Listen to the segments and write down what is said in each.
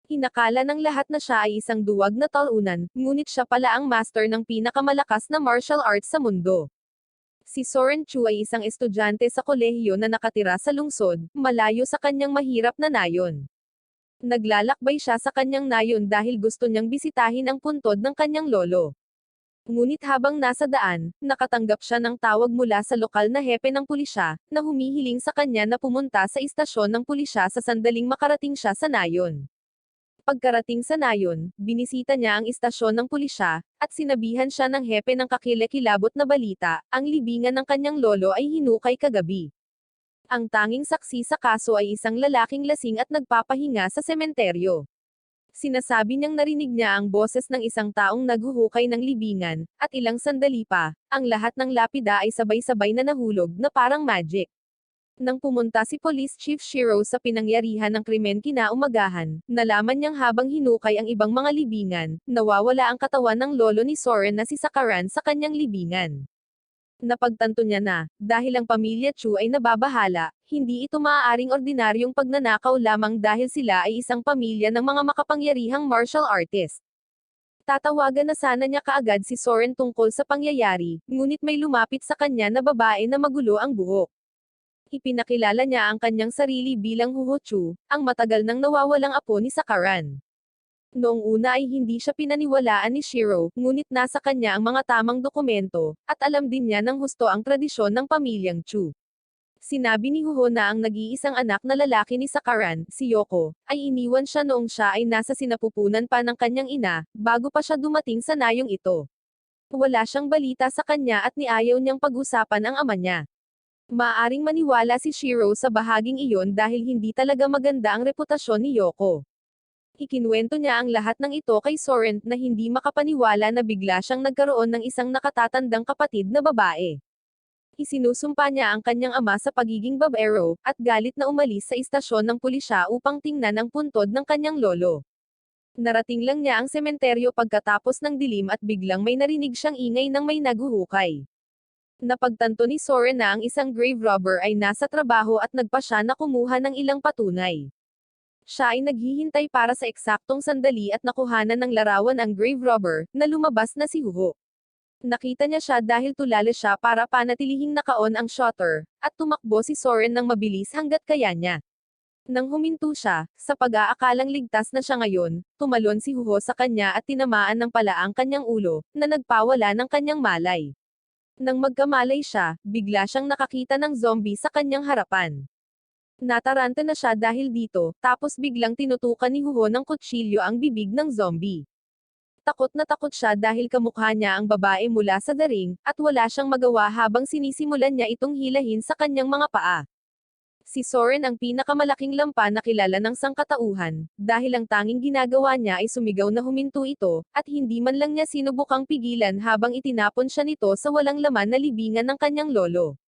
Inakala ng lahat na siya ay isang duwag na talunan, ngunit siya pala ang master ng pinakamalakas na martial arts sa mundo. Si Soren Chu ay isang estudyante sa kolehiyo na nakatira sa lungsod, malayo sa kanyang mahirap na nayon. Naglalakbay siya sa kanyang nayon dahil gusto niyang bisitahin ang puntod ng kanyang lolo. Ngunit habang nasa daan, nakatanggap siya ng tawag mula sa lokal na hepe ng pulisya, na humihiling sa kanya na pumunta sa istasyon ng pulisya sa sandaling makarating siya sa nayon. Pagkarating sa nayon, binisita niya ang istasyon ng pulisya, at sinabihan siya ng hepe ng kakilakilabot na balita, ang libingan ng kanyang lolo ay hinukay kagabi. Ang tanging saksi sa kaso ay isang lalaking lasing at nagpapahinga sa sementeryo. Sinasabi niyang narinig niya ang boses ng isang taong naghuhukay ng libingan, at ilang sandali pa, ang lahat ng lapida ay sabay-sabay na nahulog na parang magic. Nang pumunta si Police Chief Shiro sa pinangyarihan ng krimen kinaumagahan, nalaman niyang habang hinukay ang ibang mga libingan, nawawala ang katawan ng lolo ni Soren na si Sakaran sa kanyang libingan. Napagtanto niya na, dahil ang pamilya Chu ay nababahala, hindi ito maaaring ordinaryong pagnanakaw lamang dahil sila ay isang pamilya ng mga makapangyarihang martial artist. Tatawagan na sana niya kaagad si Soren tungkol sa pangyayari, ngunit may lumapit sa kanya na babae na magulo ang buhok. Ipinakilala niya ang kanyang sarili bilang Huhochu, ang matagal nang nawawalang apo ni Sakaran. Noong una ay hindi siya pinaniwalaan ni Shiro, ngunit nasa kanya ang mga tamang dokumento, at alam din niya ng husto ang tradisyon ng pamilyang Chu. Sinabi ni Huho na ang nag-iisang anak na lalaki ni Sakaran, si Yoko, ay iniwan siya noong siya ay nasa sinapupunan pa ng kanyang ina, bago pa siya dumating sa nayong ito. Wala siyang balita sa kanya at niayaw niyang pag-usapan ang ama niya. Maaring maniwala si Shiro sa bahaging iyon dahil hindi talaga maganda ang reputasyon ni Yoko. Ikinuwento niya ang lahat ng ito kay Soren na hindi makapaniwala na bigla siyang nagkaroon ng isang nakatatandang kapatid na babae. Isinusumpa niya ang kanyang ama sa pagiging babaero, at galit na umalis sa istasyon ng pulisya upang tingnan ang puntod ng kanyang lolo. Narating lang niya ang sementeryo pagkatapos ng dilim at biglang may narinig siyang ingay ng may naguhukay. Napagtanto ni Soren na ang isang grave robber ay nasa trabaho at nagpa siya na kumuha ng ilang patunay. Siya ay naghihintay para sa eksaktong sandali at nakuhanan ng larawan ang grave robber, na lumabas na si Huho. Nakita niya siya dahil tulala siya para panatilihing naka-on ang shutter, at tumakbo si Soren ng mabilis hanggat kaya niya. Nang huminto siya, sa pag-aakalang ligtas na siya ngayon, tumalon si Huho sa kanya at tinamaan ng pala ang kanyang ulo, na nagpawala ng kanyang malay. Nang magkamalay siya, bigla siyang nakakita ng zombie sa kanyang harapan. Nataranta na siya dahil dito, tapos biglang tinutukan ni Huho ng kutsilyo ang bibig ng zombie. Takot na takot siya dahil kamukha niya ang babae mula sa daring, at wala siyang magawa habang sinisimulan niya itong hilahin sa kanyang mga paa. Si Soren ang pinakamalaking lampa na kilala ng sangkatauhan, dahil ang tanging ginagawa niya ay sumigaw na huminto ito, at hindi man lang niya sinubukang pigilan habang itinapon siya nito sa walang laman na libingan ng kanyang lolo.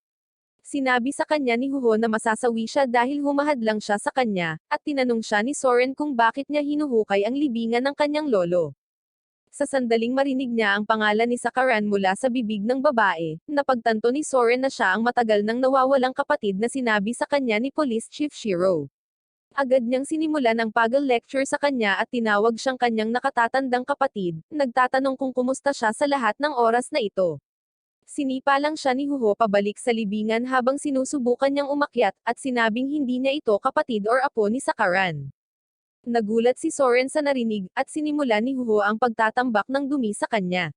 Sinabi sa kanya ni Huho na masasawi siya dahil humahad lang siya sa kanya, at tinanong siya ni Soren kung bakit niya hinuhukay ang libingan ng kanyang lolo. Sa sandaling marinig niya ang pangalan ni Sakaran mula sa bibig ng babae, napagtanto ni Soren na siya ang matagal nang nawawalang kapatid na sinabi sa kanya ni Police Chief Shiro. Agad niyang sinimulan ang pag-lecture sa kanya at tinawag siyang kanyang nakatatandang kapatid, nagtatanong kung kumusta siya sa lahat ng oras na ito. Sinipa lang siya ni Huho pabalik sa libingan habang sinusubukan niyang umakyat, at sinabing hindi niya ito kapatid or apo ni Sakaran. Nagulat si Soren sa narinig, at sinimula ni Huho ang pagtatambak ng dumi sa kanya.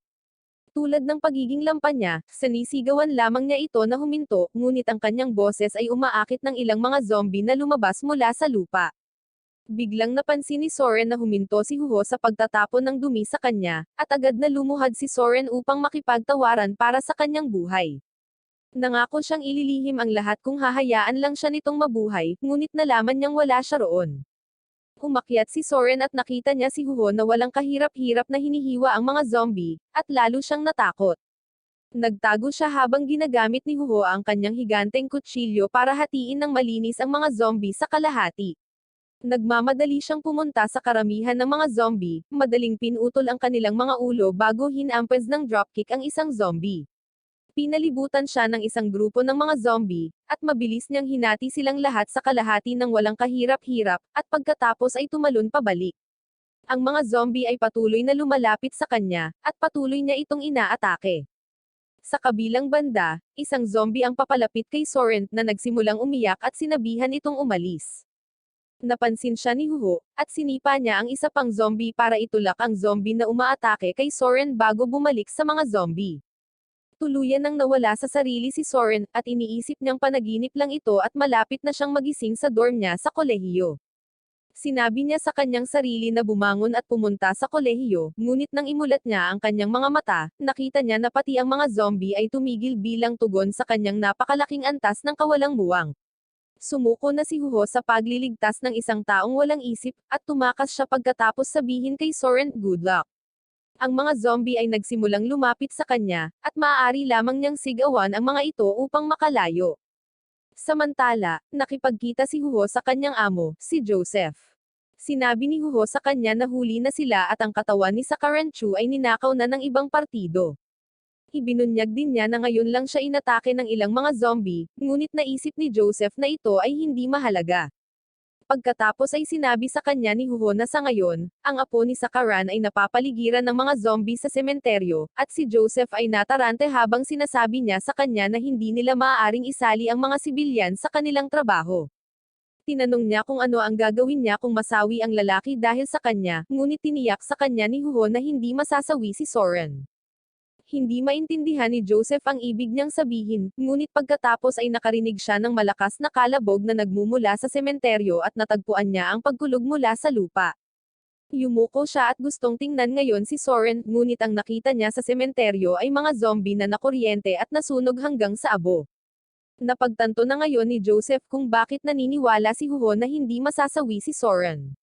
Tulad ng pagiging lampa niya, sinisigawan lamang niya ito na huminto, ngunit ang kanyang boses ay umaakit ng ilang mga zombie na lumabas mula sa lupa. Biglang napansin ni Soren na huminto si Huho sa pagtatapon ng dumi sa kanya, at agad na lumuhad si Soren upang makipagtawaran para sa kanyang buhay. Nangako siyang ililihim ang lahat kung hahayaan lang siya nitong mabuhay, ngunit nalaman niyang wala siya roon. Umakyat si Soren at nakita niya si Huho na walang kahirap-hirap na hinihiwa ang mga zombie, at lalo siyang natakot. Nagtago siya habang ginagamit ni Huho ang kanyang higanteng kutsilyo para hatiin ng malinis ang mga zombie sa kalahati. Nagmamadali siyang pumunta sa karamihan ng mga zombie, madaling pinutol ang kanilang mga ulo bago hinampes ng dropkick ang isang zombie. Pinalibutan siya ng isang grupo ng mga zombie, at mabilis niyang hinati silang lahat sa kalahati ng walang kahirap-hirap, at pagkatapos ay tumalon pabalik. Ang mga zombie ay patuloy na lumalapit sa kanya, at patuloy niya itong inaatake. Sa kabilang banda, isang zombie ang papalapit kay Soren na nagsimulang umiyak at sinabihan itong umalis. Napansin siya ni Huho, at sinipa niya ang isa pang zombie para itulak ang zombie na umaatake kay Soren bago bumalik sa mga zombie. Tuluyan nang nawala sa sarili si Soren, at iniisip niyang panaginip lang ito at malapit na siyang magising sa dorm niya sa kolehiyo. Sinabi niya sa kanyang sarili na bumangon at pumunta sa kolehiyo, ngunit nang imulat niya ang kanyang mga mata, nakita niya na pati ang mga zombie ay tumigil bilang tugon sa kanyang napakalaking antas ng kawalang muwang. Sumuko na si Huho sa pagliligtas ng isang taong walang isip, at tumakas siya pagkatapos sabihin kay Soren, "Good luck." Ang mga zombie ay nagsimulang lumapit sa kanya, at maaari lamang niyang sigawan ang mga ito upang makalayo. Samantala, nakipagkita si Huho sa kanyang amo, si Joseph. Sinabi ni Huho sa kanya na huli na sila at ang katawan ni Sakaran Chu ay ninakaw na ng ibang partido. Ibinunyag din niya na ngayon lang siya inatake ng ilang mga zombie, ngunit naisip ni Joseph na ito ay hindi mahalaga. Pagkatapos ay sinabi sa kanya ni Huho na sa ngayon, ang apo ni Sakaran ay napapaligiran ng mga zombie sa sementeryo, at si Joseph ay natarante habang sinasabi niya sa kanya na hindi nila maaaring isali ang mga sibilyan sa kanilang trabaho. Tinanong niya kung ano ang gagawin niya kung masawi ang lalaki dahil sa kanya, ngunit tiniyak sa kanya ni Huho na hindi masasawi si Soren. Hindi maintindihan ni Joseph ang ibig niyang sabihin, ngunit pagkatapos ay nakarinig siya ng malakas na kalabog na nagmumula sa sementeryo at natagpuan niya ang pagkulog mula sa lupa. Yumuko siya at gustong tingnan ngayon si Soren, ngunit ang nakita niya sa sementeryo ay mga zombie na nakuryente at nasunog hanggang sa abo. Napagtanto na ngayon ni Joseph kung bakit naniniwala si Huho na hindi masasawi si Soren.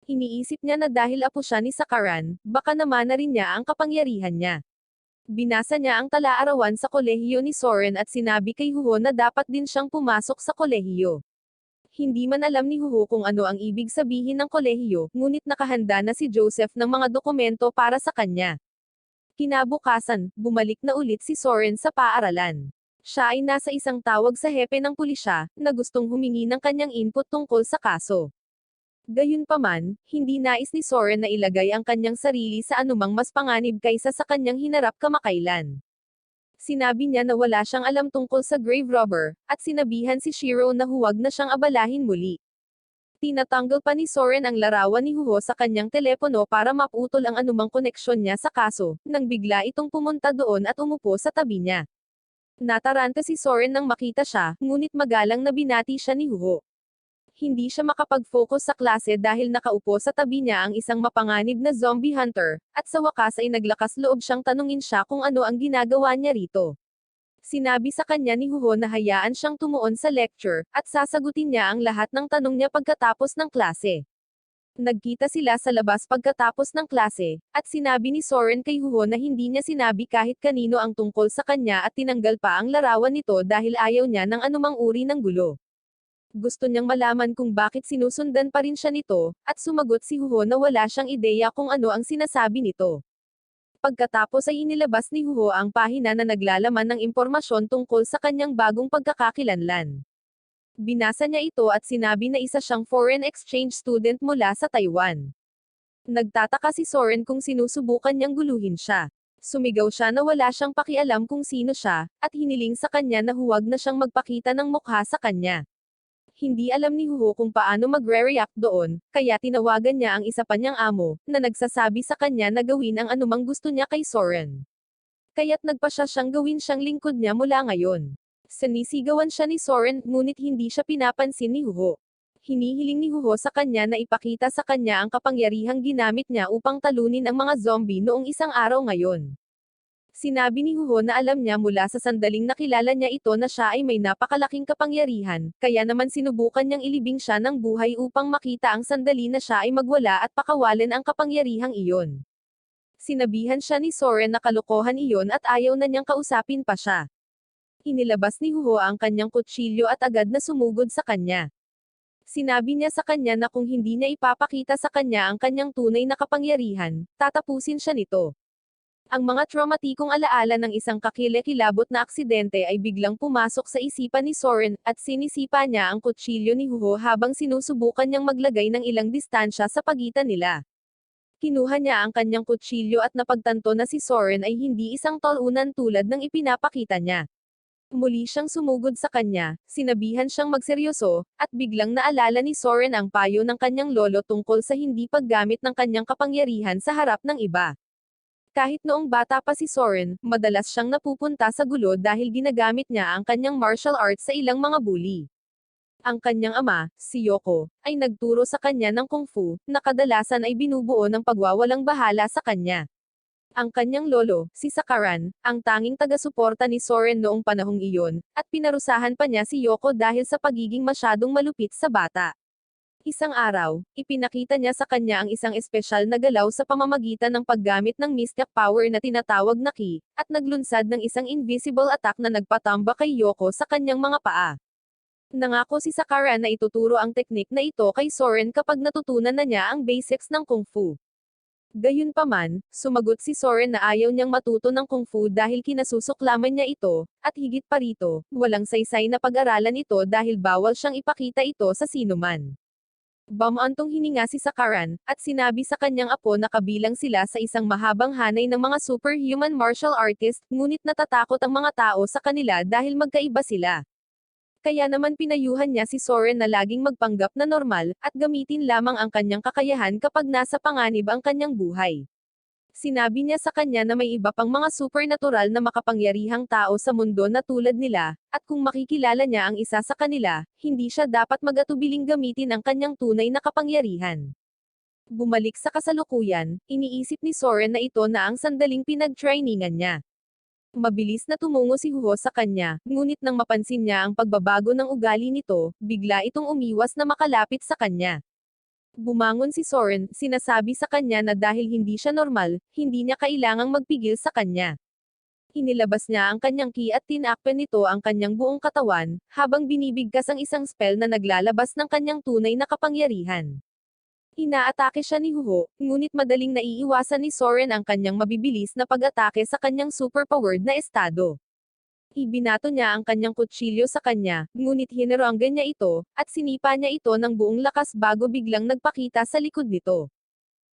Iniisip niya na dahil apo siya ni Sakaran, baka naman na rin niya ang kapangyarihan niya. Binasa niya ang tala-arawan sa kolehiyo ni Soren at sinabi kay Huho na dapat din siyang pumasok sa kolehiyo. Hindi man alam ni Huho kung ano ang ibig sabihin ng kolehiyo, ngunit nakahanda na si Joseph ng mga dokumento para sa kanya. Kinabukasan, bumalik na ulit si Soren sa paaralan. Siya ay nasa isang tawag sa hepe ng pulisya, na gustong humingi ng kanyang input tungkol sa kaso. Gayunpaman, hindi nais ni Soren na ilagay ang kanyang sarili sa anumang mas panganib kaysa sa kanyang hinarap kamakailan. Sinabi niya na wala siyang alam tungkol sa grave robber, at sinabihan si Shiro na huwag na siyang abalahin muli. Tinatanggal pa ni Soren ang larawan ni Huho sa kanyang telepono para maputol ang anumang koneksyon niya sa kaso, nang bigla itong pumunta doon at umupo sa tabi niya. Nataranta si Soren nang makita siya, ngunit magalang na binati siya ni Huho. Hindi siya makapag-focus sa klase dahil nakaupo sa tabi niya ang isang mapanganib na zombie hunter, at sa wakas ay naglakas loob siyang tanungin siya kung ano ang ginagawa niya rito. Sinabi sa kanya ni Huho na hayaan siyang tumuon sa lecture, at sasagutin niya ang lahat ng tanong niya pagkatapos ng klase. Nagkita sila sa labas pagkatapos ng klase, at sinabi ni Soren kay Huho na hindi niya sinabi kahit kanino ang tungkol sa kanya at tinanggal pa ang larawan nito dahil ayaw niya ng anumang uri ng gulo. Gusto niyang malaman kung bakit sinusundan pa rin siya nito, at sumagot si Huho na wala siyang ideya kung ano ang sinasabi nito. Pagkatapos ay inilabas ni Huho ang pahina na naglalaman ng impormasyon tungkol sa kanyang bagong pagkakakilanlan. Binasa niya ito at sinabi na isa siyang foreign exchange student mula sa Taiwan. Nagtataka si Soren kung sinusubukan niyang guluhin siya. Sumigaw siya na wala siyang pakialam kung sino siya, at hiniling sa kanya na huwag na siyang magpakita ng mukha sa kanya. Hindi alam ni Huho kung paano magre-react doon, kaya tinawagan niya ang isa pa niyang amo, na nagsasabi sa kanya na gawin ang anumang gusto niya kay Soren. Kaya't nagpasya siyang gawin siyang lingkod niya mula ngayon. Sinisigawan siya ni Soren, ngunit hindi siya pinapansin ni Huho. Hinihiling ni Huho sa kanya na ipakita sa kanya ang kapangyarihang ginamit niya upang talunin ang mga zombie noong isang araw ngayon. Sinabi ni Huho na alam niya mula sa sandaling nakilala niya ito na siya ay may napakalaking kapangyarihan, kaya naman sinubukan niyang ilibing siya ng buhay upang makita ang sandali na siya ay magwala at pakawalan ang kapangyarihang iyon. Sinabihan siya ni Soren na kalokohan iyon at ayaw na niyang kausapin pa siya. Inilabas ni Huho ang kanyang kutsilyo at agad na sumugod sa kanya. Sinabi niya sa kanya na kung hindi niya ipapakita sa kanya ang kanyang tunay na kapangyarihan, tatapusin siya nito. Ang mga traumatikong alaala ng isang kakilakilabot na aksidente ay biglang pumasok sa isipan ni Soren, at sinisipa niya ang kutsilyo ni Huho habang sinusubukan niyang maglagay ng ilang distansya sa pagitan nila. Kinuha niya ang kanyang kutsilyo at napagtanto na si Soren ay hindi isang talunan tulad ng ipinapakita niya. Muli siyang sumugod sa kanya, sinabihan siyang magseryoso, at biglang naalala ni Soren ang payo ng kanyang lolo tungkol sa hindi paggamit ng kanyang kapangyarihan sa harap ng iba. Kahit noong bata pa si Soren, madalas siyang napupunta sa gulo dahil ginagamit niya ang kanyang martial arts sa ilang mga bully. Ang kanyang ama, si Yoko, ay nagturo sa kanya ng kung fu, na kadalasan ay binubuo ng pagwawalang bahala sa kanya. Ang kanyang lolo, si Sakaran, ang tanging taga-suporta ni Soren noong panahong iyon, at pinarusahan pa niya si Yoko dahil sa pagiging masyadong malupit sa bata. Isang araw, ipinakita niya sa kanya ang isang espesyal na galaw sa pamamagitan ng paggamit ng mystic power na tinatawag na ki, at naglunsad ng isang invisible attack na nagpatamba kay Yoko sa kanyang mga paa. Nangako si Sakaran na ituturo ang teknik na ito kay Soren kapag natutunan na niya ang basics ng kung fu. Gayunpaman, sumagot si Soren na ayaw niyang matuto ng kung fu dahil kinasusuklaman niya ito, at higit pa rito, walang saysay na pag-aralan ito dahil bawal siyang ipakita ito sa sinuman. Bumantong hininga si Sakaran, at sinabi sa kanyang apo na kabilang sila sa isang mahabang hanay ng mga superhuman martial artist, ngunit natatakot ang mga tao sa kanila dahil magkaiba sila. Kaya naman pinayuhan niya si Soren na laging magpanggap na normal, at gamitin lamang ang kanyang kakayahan kapag nasa panganib ang kanyang buhay. Sinabi niya sa kanya na may iba pang mga supernatural na makapangyarihang tao sa mundo na tulad nila, at kung makikilala niya ang isa sa kanila, hindi siya dapat mag-atubiling gamitin ang kanyang tunay na kapangyarihan. Bumalik sa kasalukuyan, iniisip ni Soren na ito na ang sandaling pinag-trainingan niya. Mabilis na tumungo si Huho sa kanya, ngunit nang mapansin niya ang pagbabago ng ugali nito, bigla itong umiwas na makalapit sa kanya. Bumangon si Soren, sinasabi sa kanya na dahil hindi siya normal, hindi niya kailangang magpigil sa kanya. Inilabas niya ang kanyang ki at tinakpan nito ang kanyang buong katawan, habang binibigkas ang isang spell na naglalabas ng kanyang tunay na kapangyarihan. Inaatake siya ni Huho, ngunit madaling naiiwasan ni Soren ang kanyang mabibilis na pag-atake sa kanyang superpowered na estado. Ibinato niya ang kanyang kutsilyo sa kanya, ngunit hineranggan niya ito, at sinipa niya ito ng buong lakas bago biglang nagpakita sa likod nito.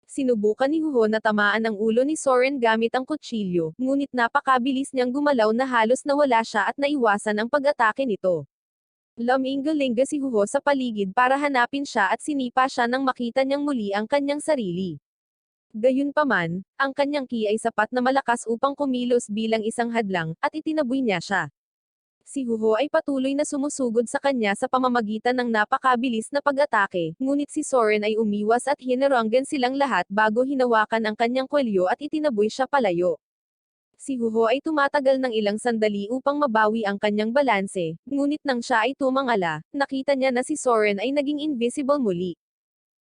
Sinubukan ni Huho na tamaan ang ulo ni Soren gamit ang kutsilyo, ngunit napakabilis niyang gumalaw na halos nawala siya at naiwasan ang pag-atake nito. Lumingalinga si Huho sa paligid para hanapin siya at sinipa siya nang makita niyang muli ang kanyang sarili. Gayunpaman, ang kanyang ki ay sapat na malakas upang kumilos bilang isang hadlang, at itinaboy niya siya. Si Huho ay patuloy na sumusugod sa kanya sa pamamagitan ng napakabilis na pag-atake, ngunit si Soren ay umiwas at hinaranggan silang lahat bago hinawakan ang kanyang kwelyo at itinaboy siya palayo. Si Huho ay tumatagal ng ilang sandali upang mabawi ang kanyang balanse, ngunit nang siya ay tumangala, nakita niya na si Soren ay naging invisible muli.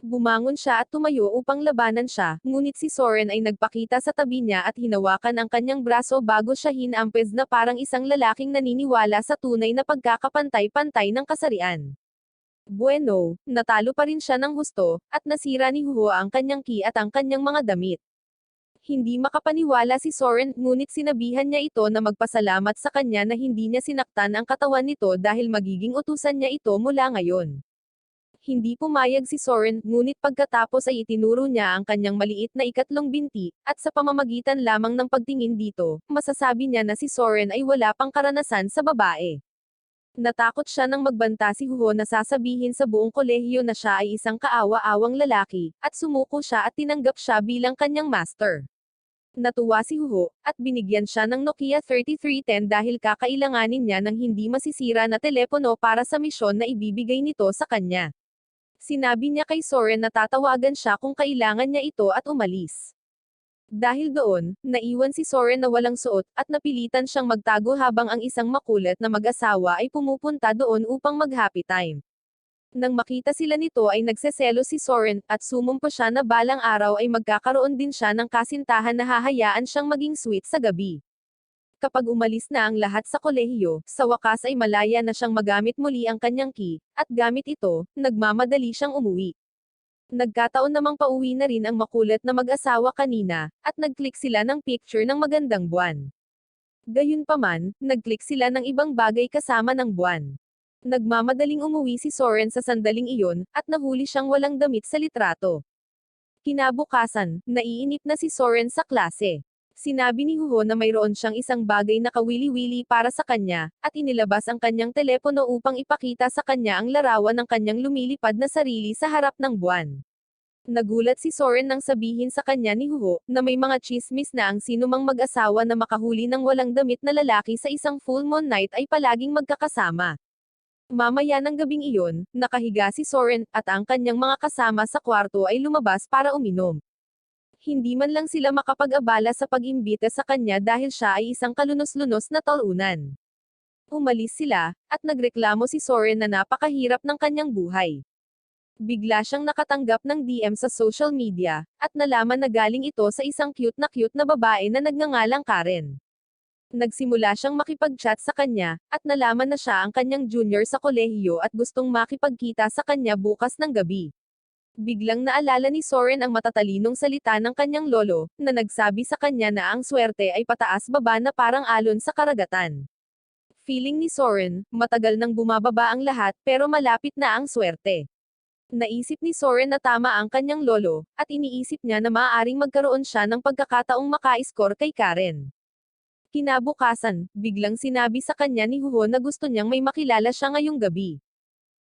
Bumangon siya at tumayo upang labanan siya, ngunit si Soren ay nagpakita sa tabi niya at hinawakan ang kanyang braso bago siya hinampes na parang isang lalaking naniniwala sa tunay na pagkakapantay-pantay ng kasarian. Bueno, natalo pa rin siya ng husto, at nasira ni Huho ang kanyang ki at ang kanyang mga damit. Hindi makapaniwala si Soren, ngunit sinabihan niya ito na magpasalamat sa kanya na hindi niya sinaktan ang katawan nito dahil magiging utusan niya ito mula ngayon. Hindi pumayag si Soren, ngunit pagkatapos ay itinuro niya ang kanyang maliit na ikatlong binti, at sa pamamagitan lamang ng pagtingin dito, masasabi niya na si Soren ay wala pang karanasan sa babae. Natakot siya nang magbanta si Huho na sasabihin sa buong kolehiyo na siya ay isang kaawa-awang lalaki, at sumuko siya at tinanggap siya bilang kanyang master. Natuwa si Huho, at binigyan siya ng Nokia 3310 dahil kakailanganin niya ng hindi masisira na telepono para sa misyon na ibibigay nito sa kanya. Sinabi niya kay Soren na tatawagan siya kung kailangan niya ito at umalis. Dahil doon, naiwan si Soren na walang suot, at napilitan siyang magtago habang ang isang makulit na mag-asawa ay pumupunta doon upang mag-happy time. Nang makita sila nito ay nagseselo si Soren, at sumumpa siya na balang araw ay magkakaroon din siya ng kasintahan na hahayaan siyang maging sweet sa gabi. Kapag umalis na ang lahat sa kolehiyo, sa wakas ay malaya na siyang magamit muli ang kanyang ki, at gamit ito, nagmamadali siyang umuwi. Nagkataon namang pauwi na rin ang makulit na mag-asawa kanina, at nag-click sila ng picture ng magandang buwan. Gayunpaman, nag-click sila ng ibang bagay kasama ng buwan. Nagmamadaling umuwi si Soren sa sandaling iyon, at nahuli siyang walang damit sa litrato. Kinabukasan, naiinip na si Soren sa klase. Sinabi ni Huho na mayroon siyang isang bagay na kawili-wili para sa kanya, at inilabas ang kanyang telepono upang ipakita sa kanya ang larawan ng kanyang lumilipad na sarili sa harap ng buwan. Nagulat si Soren nang sabihin sa kanya ni Huho, na may mga chismis na ang sinumang mag-asawa na makahuli ng walang damit na lalaki sa isang full moon night ay palaging magkakasama. Mamaya ng gabing iyon, nakahiga si Soren, at ang kanyang mga kasama sa kwarto ay lumabas para uminom. Hindi man lang sila makapag-abala sa pag-imbita sa kanya dahil siya ay isang kalunos-lunos na talunan. Umalis sila, at nagreklamo si Soren na napakahirap ng kanyang buhay. Bigla siyang nakatanggap ng DM sa social media, at nalaman na galing ito sa isang cute na babae na nagngangalang Karen. Nagsimula siyang makipag-chat sa kanya, at nalaman na siya ang kanyang junior sa kolehiyo at gustong makipagkita sa kanya bukas ng gabi. Biglang naalala ni Soren ang matatalinong salita ng kanyang lolo, na nagsabi sa kanya na ang swerte ay pataas-baba na parang alon sa karagatan. Feeling ni Soren, matagal nang bumababa ang lahat pero malapit na ang swerte. Naisip ni Soren na tama ang kanyang lolo, at iniisip niya na maaaring magkaroon siya ng pagkakataong maka-score kay Karen. Kinabukasan, biglang sinabi sa kanya ni Huho na gusto niyang may makilala siya ngayong gabi.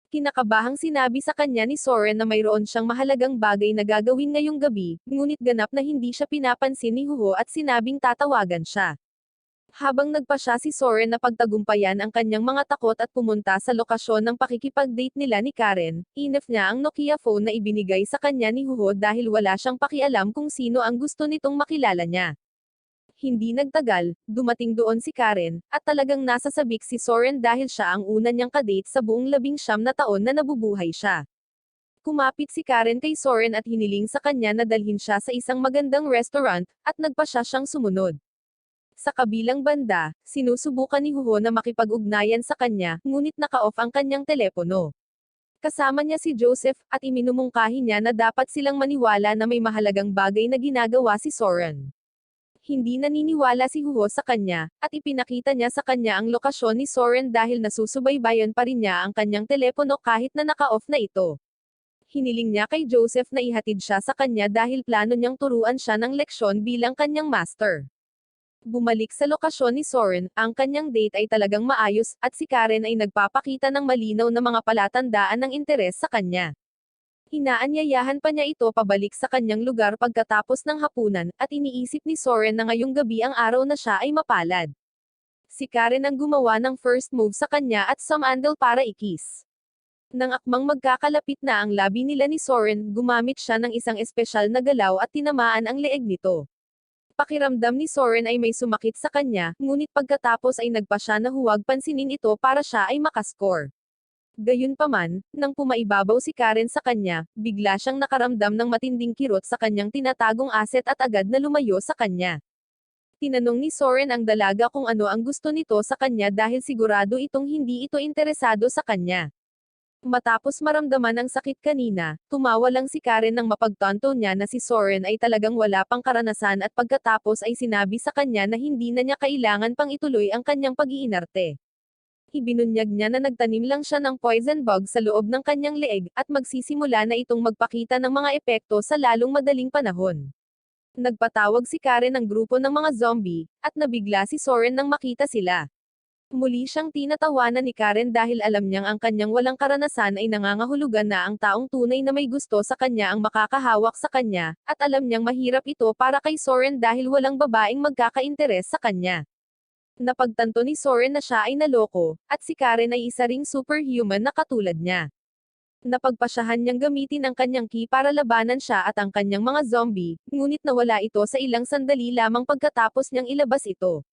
Kinakabahang sinabi sa kanya ni Soren na mayroon siyang mahalagang bagay na gagawin ngayong gabi, ngunit ganap na hindi siya pinapansin ni Huho at sinabing tatawagan siya. Habang nagpasya si Soren na pagtagumpayan ang kanyang mga takot at pumunta sa lokasyon ng pakikipag-date nila ni Karen, inaf niya ang Nokia phone na ibinigay sa kanya ni Huho dahil wala siyang pakialam kung sino ang gusto nitong makilala niya. Hindi nagtagal, dumating doon si Karen, at talagang nasasabik si Soren dahil siya ang una niyang kadate sa buong 19 na taon na nabubuhay siya. Kumapit si Karen kay Soren at hiniling sa kanya na dalhin siya sa isang magandang restaurant, at nagpa siya siyang sumunod. Sa kabilang banda, sinusubukan ni Huho na makipag-ugnayan sa kanya, ngunit naka-off ang kanyang telepono. Kasama niya si Joseph, at iminumungkahi niya na dapat silang maniwala na may mahalagang bagay na ginagawa si Soren. Hindi naniniwala si Huho sa kanya, at ipinakita niya sa kanya ang lokasyon ni Soren dahil nasusubaybayan pa rin niya ang kanyang telepono kahit na naka-off na ito. Hiniling niya kay Joseph na ihatid siya sa kanya dahil plano niyang turuan siya ng leksyon bilang kanyang master. Bumalik sa lokasyon ni Soren, ang kanyang date ay talagang maayos, at si Karen ay nagpapakita ng malinaw na mga palatandaan ng interes sa kanya. Inaanyayahan pa niya ito pabalik sa kanyang lugar pagkatapos ng hapunan, at iniisip ni Soren na ngayong gabi ang araw na siya ay mapalad. Si Karen ang gumawa ng first move sa kanya at sumandal para ikis. Nang akmang magkakalapit na ang labi nila ni Soren, gumamit siya ng isang espesyal na galaw at tinamaan ang leeg nito. Pakiramdam ni Soren ay may sumakit sa kanya, ngunit pagkatapos ay nagpa siya na huwag pansinin ito para siya ay makascore. Gayunpaman, nang pumaibabaw si Karen sa kanya, bigla siyang nakaramdam ng matinding kirot sa kanyang tinatagong aset at agad na lumayo sa kanya. Tinanong ni Soren ang dalaga kung ano ang gusto nito sa kanya dahil sigurado itong hindi ito interesado sa kanya. Matapos maramdaman ang sakit kanina, tumawa lang si Karen nang mapagtanto niya na si Soren ay talagang wala pang karanasan at pagkatapos ay sinabi sa kanya na hindi na niya kailangan pang ituloy ang kanyang pag-iinarte. Ibinunyag niya na nagtanim lang siya ng poison bug sa loob ng kanyang leeg, at magsisimula na itong magpakita ng mga epekto sa lalong madaling panahon. Nagpatawag si Karen ng grupo ng mga zombie, at nabigla si Soren nang makita sila. Muli siyang tinatawanan ni Karen dahil alam niyang ang kanyang walang karanasan ay nangangahulugan na ang taong tunay na may gusto sa kanya ang makakahawak sa kanya, at alam niyang mahirap ito para kay Soren dahil walang babaeng magkaka-interes sa kanya. Napagtanto ni Soren na siya ay naloko, at si Karen ay isa ring superhuman na katulad niya. Napagpasyahan niyang gamitin ang kanyang ki para labanan siya at ang kanyang mga zombie, ngunit nawala ito sa ilang sandali lamang pagkatapos niyang ilabas ito.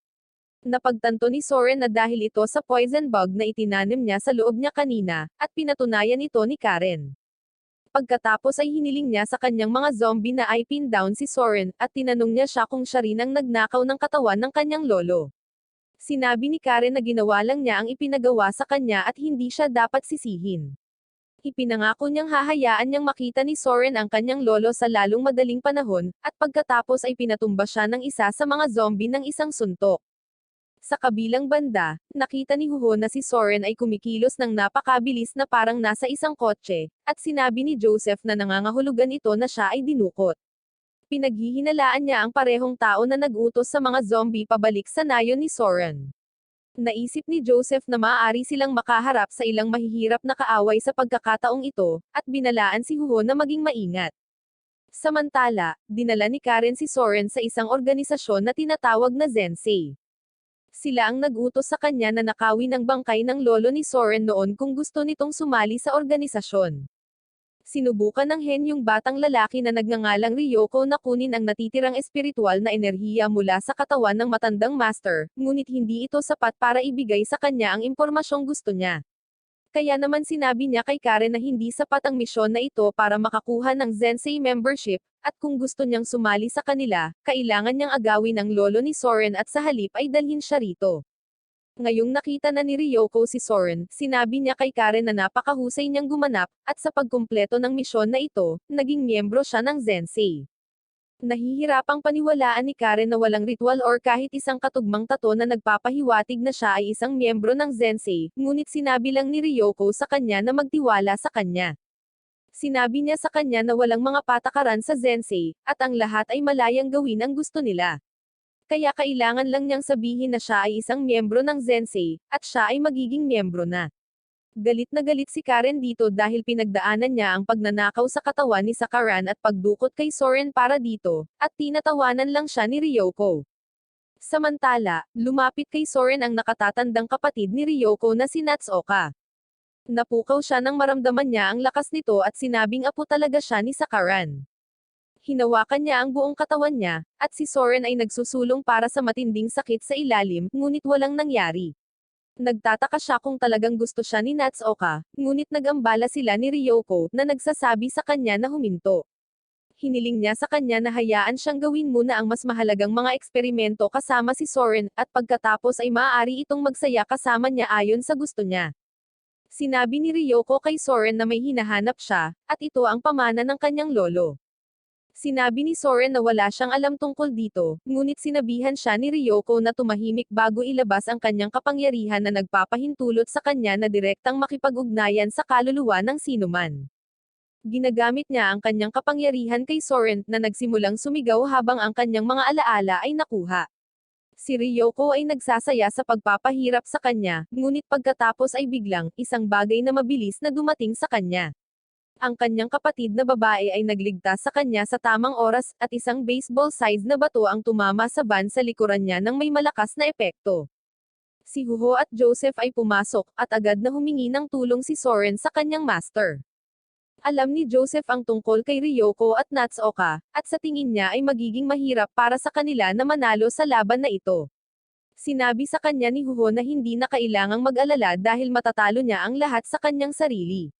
Napagtanto ni Soren na dahil ito sa poison bug na itinanim niya sa loob niya kanina, at pinatunayan ito ni Karen. Pagkatapos ay hiniling niya sa kanyang mga zombie na ay pin down si Soren, at tinanong niya siya kung siya rin ang nagnakaw ng katawan ng kanyang lolo. Sinabi ni Karen na ginawa lang niya ang ipinagawa sa kanya at hindi siya dapat sisihin. Ipinangako niyang hahayaan niyang makita ni Soren ang kanyang lolo sa lalong madaling panahon, at pagkatapos ay pinatumba siya ng isa sa mga zombie ng isang suntok. Sa kabilang banda, nakita ni Huho na si Soren ay kumikilos ng napakabilis na parang nasa isang kotse, at sinabi ni Joseph na nangangahulugan ito na siya ay dinukot. Pinaghihinalaan niya ang parehong tao na nag-utos sa mga zombie pabalik sa nayon ni Soren. Naisip ni Joseph na maaari silang makaharap sa ilang mahihirap na kaaway sa pagkakataong ito, at binalaan si Huho na maging maingat. Samantala, dinala ni Karen si Soren sa isang organisasyon na tinatawag na Zensei. Sila ang nag-utos sa kanya na nakawin ang bangkay ng lolo ni Soren noon kung gusto nitong sumali sa organisasyon. Sinubukan ng henyong batang lalaki na nagngangalang Ryoko na kunin ang natitirang espiritual na enerhiya mula sa katawan ng matandang master, ngunit hindi ito sapat para ibigay sa kanya ang impormasyong gusto niya. Kaya naman sinabi niya kay Karen na hindi sapat ang misyon na ito para makakuha ng Zensei membership, at kung gusto niyang sumali sa kanila, kailangan niyang agawin ang lolo ni Soren at sa halip ay dalhin siya rito. Ngayong nakita na ni Ryoko si Soren, sinabi niya kay Karen na napakahusay niyang gumanap, at sa pagkumpleto ng misyon na ito, naging miyembro siya ng Zensei. Nahihirapang paniwalaan ni Karen na walang ritual or kahit isang katugmang tato na nagpapahiwatig na siya ay isang miyembro ng Zensei, ngunit sinabi lang ni Ryoko sa kanya na magtiwala sa kanya. Sinabi niya sa kanya na walang mga patakaran sa Zensei, at ang lahat ay malayang gawin ang gusto nila. Kaya kailangan lang niyang sabihin na siya ay isang miyembro ng Zensei, at siya ay magiging miyembro na. Galit na galit si Karen dito dahil pinagdaanan niya ang pagnanakaw sa katawan ni Sakaran at pagdukot kay Soren para dito, at tinatawanan lang siya ni Ryoko. Samantala, lumapit kay Soren ang nakatatandang kapatid ni Ryoko na si Natsuoka. Napukaw siya nang maramdaman niya ang lakas nito at sinabing apo talaga siya ni Sakaran. Hinawakan niya ang buong katawan niya, at si Soren ay nagsusulong para sa matinding sakit sa ilalim, ngunit walang nangyari. Nagtataka siya kung talagang gusto siya ni Natsuoka, ngunit nag-ambala sila ni Ryoko, na nagsasabi sa kanya na huminto. Hiniling niya sa kanya na hayaan siyang gawin muna ang mas mahalagang mga eksperimento kasama si Soren, at pagkatapos ay maaari itong magsaya kasama niya ayon sa gusto niya. Sinabi ni Ryoko kay Soren na may hinahanap siya, at ito ang pamana ng kanyang lolo. Sinabi ni Soren na wala siyang alam tungkol dito, ngunit sinabihan siya ni Ryoko na tumahimik bago ilabas ang kanyang kapangyarihan na nagpapahintulot sa kanya na direktang makipag-ugnayan sa kaluluwa ng sinuman. Ginagamit niya ang kanyang kapangyarihan kay Soren na nagsimulang sumigaw habang ang kanyang mga alaala ay nakuha. Si Ryoko ay nagsasaya sa pagpapahirap sa kanya, ngunit pagkatapos ay biglang, isang bagay na mabilis na dumating sa kanya. Ang kanyang kapatid na babae ay nagligtas sa kanya sa tamang oras, at isang baseball-sized na bato ang tumama sa van sa likuran niya nang may malakas na epekto. Si Huho at Joseph ay pumasok, at agad na humingi ng tulong si Soren sa kanyang master. Alam ni Joseph ang tungkol kay Ryoko at Natsuoka, at sa tingin niya ay magiging mahirap para sa kanila na manalo sa laban na ito. Sinabi sa kanya ni Huho na hindi na kailangang mag-alala dahil matatalo niya ang lahat sa kanyang sarili.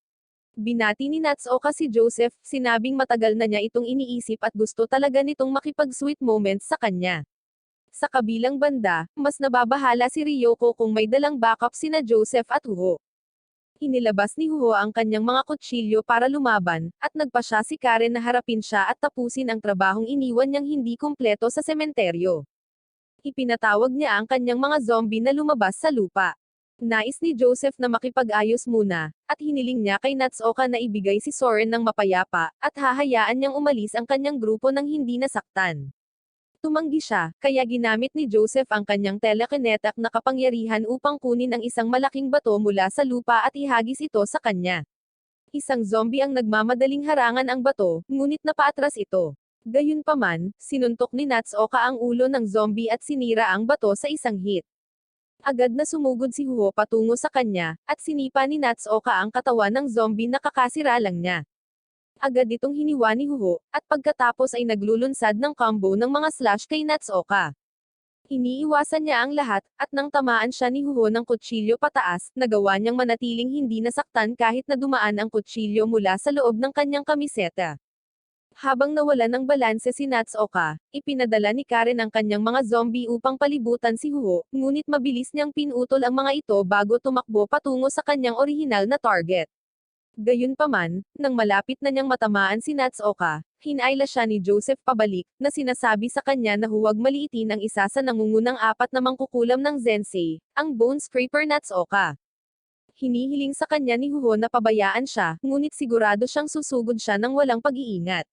Binati ni Natsuoka si Joseph, sinabing matagal na niya itong iniisip at gusto talaga nitong makipag-sweet moments sa kanya. Sa kabilang banda, mas nababahala si Ryoko kung may dalang backup sina Joseph at Huho. Inilabas ni Huho ang kanyang mga kutsilyo para lumaban, at nagpasya si Karen na harapin siya at tapusin ang trabahong iniwan niyang hindi kumpleto sa sementeryo. Ipinatawag niya ang kanyang mga zombie na lumabas sa lupa. Nais ni Joseph na makipag-ayos muna, at hiniling niya kay Natsuoka na ibigay si Soren ng mapayapa, at hahayaan niyang umalis ang kanyang grupo nang hindi nasaktan. Tumanggi siya, kaya ginamit ni Joseph ang kanyang telekinetic na kapangyarihan upang kunin ang isang malaking bato mula sa lupa at ihagis ito sa kanya. Isang zombie ang nagmamadaling harangan ang bato, ngunit napaatras ito. Gayunpaman, sinuntok ni Natsuoka ang ulo ng zombie at sinira ang bato sa isang hit. Agad na sumugod si Huho patungo sa kanya, at sinipa ni Natsuoka ang katawan ng zombie na kakasira lang niya. Agad itong hiniwa ni Huho, at pagkatapos ay naglulunsad ng combo ng mga slash kay Natsuoka. Iniiwasan niya ang lahat, at nang tamaan siya ni Huho ng kutsilyo pataas, nagawa niyang manatiling hindi nasaktan kahit na dumaan ang kutsilyo mula sa loob ng kanyang kamiseta. Habang nawala ng balanse si Natsuoka, ipinadala ni Karen ang kanyang mga zombie upang palibutan si Huho, ngunit mabilis niyang pinutol ang mga ito bago tumakbo patungo sa kanyang orihinal na target. Gayunpaman, nang malapit na niyang matamaan si Natsuoka, hinayla siya ni Joseph pabalik, na sinasabi sa kanya na huwag maliitin ang isa sa nangungunang apat na mangkukulam ng Zensei, ang Bone Scraper Natsuoka. Hinihiling sa kanya ni Huho na pabayaan siya, ngunit sigurado siyang susugod siya ng walang pag-iingat.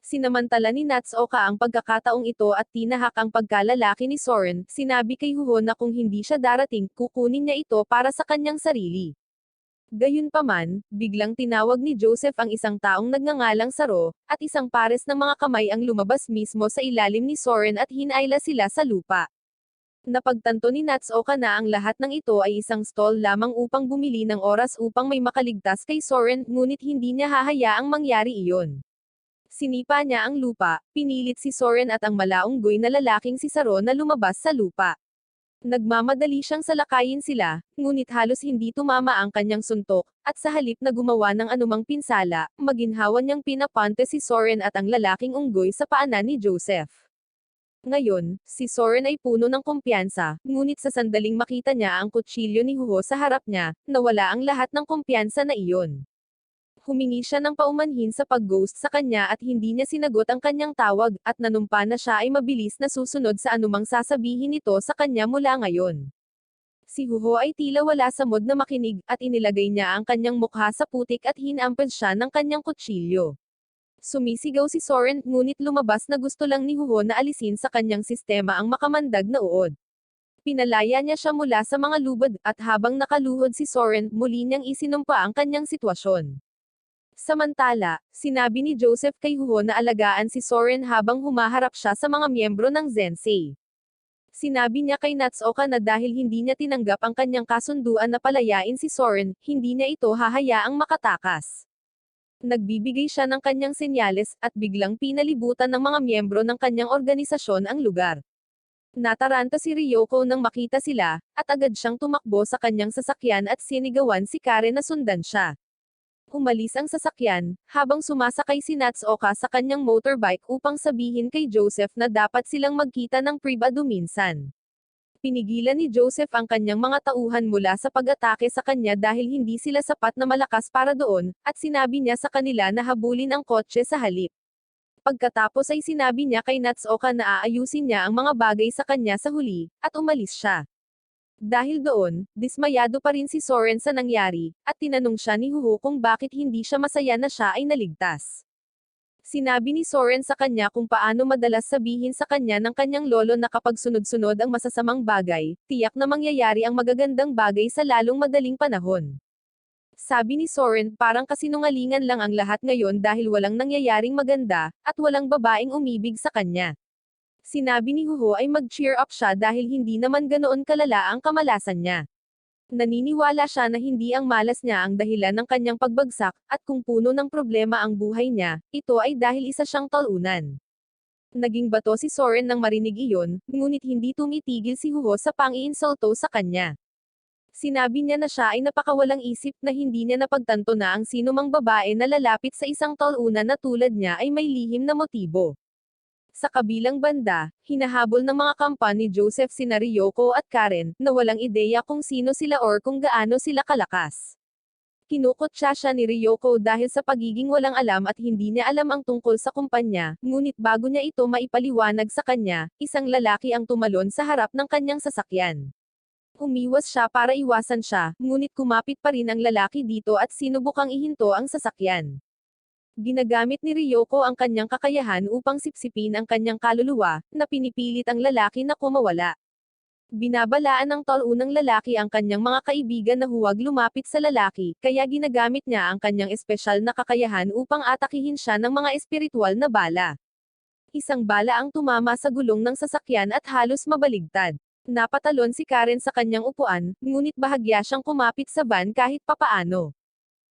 Sinamantala ni Natsuoka ang pagkakataong ito at tinahak ang pagkalalaki ni Soren, sinabi kay Huho na kung hindi siya darating, kukunin niya ito para sa kanyang sarili. Gayunpaman, biglang tinawag ni Joseph ang isang taong nagngangalang Saro, at isang pares ng mga kamay ang lumabas mismo sa ilalim ni Soren at hinayla sila sa lupa. Napagtanto ni Natsuoka na ang lahat ng ito ay isang stall lamang upang bumili ng oras upang may makaligtas kay Soren, ngunit hindi niya hahayaang mangyari iyon. Sinipa niya ang lupa, pinilit si Soren at ang malaunggoy na lalaking si Saro na lumabas sa lupa. Nagmamadali siyang salakayin sila, ngunit halos hindi tumama ang kanyang suntok, at sa halip na gumawa ng anumang pinsala, maginhawa niyang pinapante si Soren at ang lalaking unggoy sa paanan ni Joseph. Ngayon, si Soren ay puno ng kumpiyansa, ngunit sa sandaling makita niya ang kutsilyo ni Huho sa harap niya, nawala ang lahat ng kumpiyansa na iyon. Humingi siya ng paumanhin sa pag-ghost sa kanya at hindi niya sinagot ang kanyang tawag, at nanumpa na siya ay mabilis na susunod sa anumang sasabihin nito sa kanya mula ngayon. Si Huho ay tila wala sa mood na makinig, at inilagay niya ang kanyang mukha sa putik at hinampad siya ng kanyang kutsilyo. Sumisigaw si Soren, ngunit lumabas na gusto lang ni Huho na alisin sa kanyang sistema ang makamandag na uod. Pinalaya niya siya mula sa mga lubad, at habang nakaluhod si Soren, muli niyang isinumpa ang kanyang sitwasyon. Samantala, sinabi ni Joseph kay Huho na alagaan si Soren habang humaharap siya sa mga miyembro ng Zensei. Sinabi niya kay Natsuoka na dahil hindi niya tinanggap ang kanyang kasunduan na palayain si Soren, hindi niya ito hahayaang makatakas. Nagbibigay siya ng kanyang senyales, at biglang pinalibutan ng mga miyembro ng kanyang organisasyon ang lugar. Nataranta si Ryoko nang makita sila, at agad siyang tumakbo sa kanyang sasakyan at sinigawan si Karen na sundan siya. Umalis ang sasakyan, habang sumasakay si Natsuoka sa kanyang motorbike upang sabihin kay Joseph na dapat silang magkita ng pribado minsan. Pinigilan ni Joseph ang kanyang mga tauhan mula sa pag-atake sa kanya dahil hindi sila sapat na malakas para doon, at sinabi niya sa kanila na habulin ang kotse sa halip. Pagkatapos ay sinabi niya kay Natsuoka na aayusin niya ang mga bagay sa kanya sa huli, at umalis siya. Dahil doon, dismayado pa rin si Soren sa nangyari, at tinanong siya ni Huho kung bakit hindi siya masaya na siya ay naligtas. Sinabi ni Soren sa kanya kung paano madalas sabihin sa kanya ng kanyang lolo na kapag sunod-sunod ang masasamang bagay, tiyak na mangyayari ang magagandang bagay sa lalong madaling panahon. Sabi ni Soren, parang kasinungalingan lang ang lahat ngayon dahil walang nangyayaring maganda, at walang babaeng umibig sa kanya. Sinabi ni Huho ay mag-cheer up siya dahil hindi naman ganoon kalala ang kamalasan niya. Naniniwala siya na hindi ang malas niya ang dahilan ng kanyang pagbagsak, at kung puno ng problema ang buhay niya, ito ay dahil isa siyang talunan. Naging bato si Soren nang marinig iyon, ngunit hindi tumitigil si Huho sa pang-iinsulto sa kanya. Sinabi niya na siya ay napakawalang isip na hindi niya napagtanto na ang sinumang babae na lalapit sa isang talunan na tulad niya ay may lihim na motibo. Sa kabilang banda, hinahabol ng mga kampan ni Joseph sina Ryoko at Karen, na walang ideya kung sino sila or kung gaano sila kalakas. Kinukutya siya ni Ryoko dahil sa pagiging walang alam at hindi niya alam ang tungkol sa kumpanya, ngunit bago niya ito maipaliwanag sa kanya, isang lalaki ang tumalon sa harap ng kanyang sasakyan. Umiwas siya para iwasan siya, ngunit kumapit pa rin ang lalaki dito at sinubukang ihinto ang sasakyan. Ginagamit ni Ryoko ang kanyang kakayahan upang sipsipin ang kanyang kaluluwa, na pinipilit ang lalaki na kumawala. Binabalaan ng talunang lalaki ang kanyang mga kaibigan na huwag lumapit sa lalaki, kaya ginagamit niya ang kanyang espesyal na kakayahan upang atakihin siya ng mga espiritual na bala. Isang bala ang tumama sa gulong ng sasakyan at halos mabaligtad. Napatalon si Karen sa kanyang upuan, ngunit bahagya siyang kumapit sa van kahit papaano.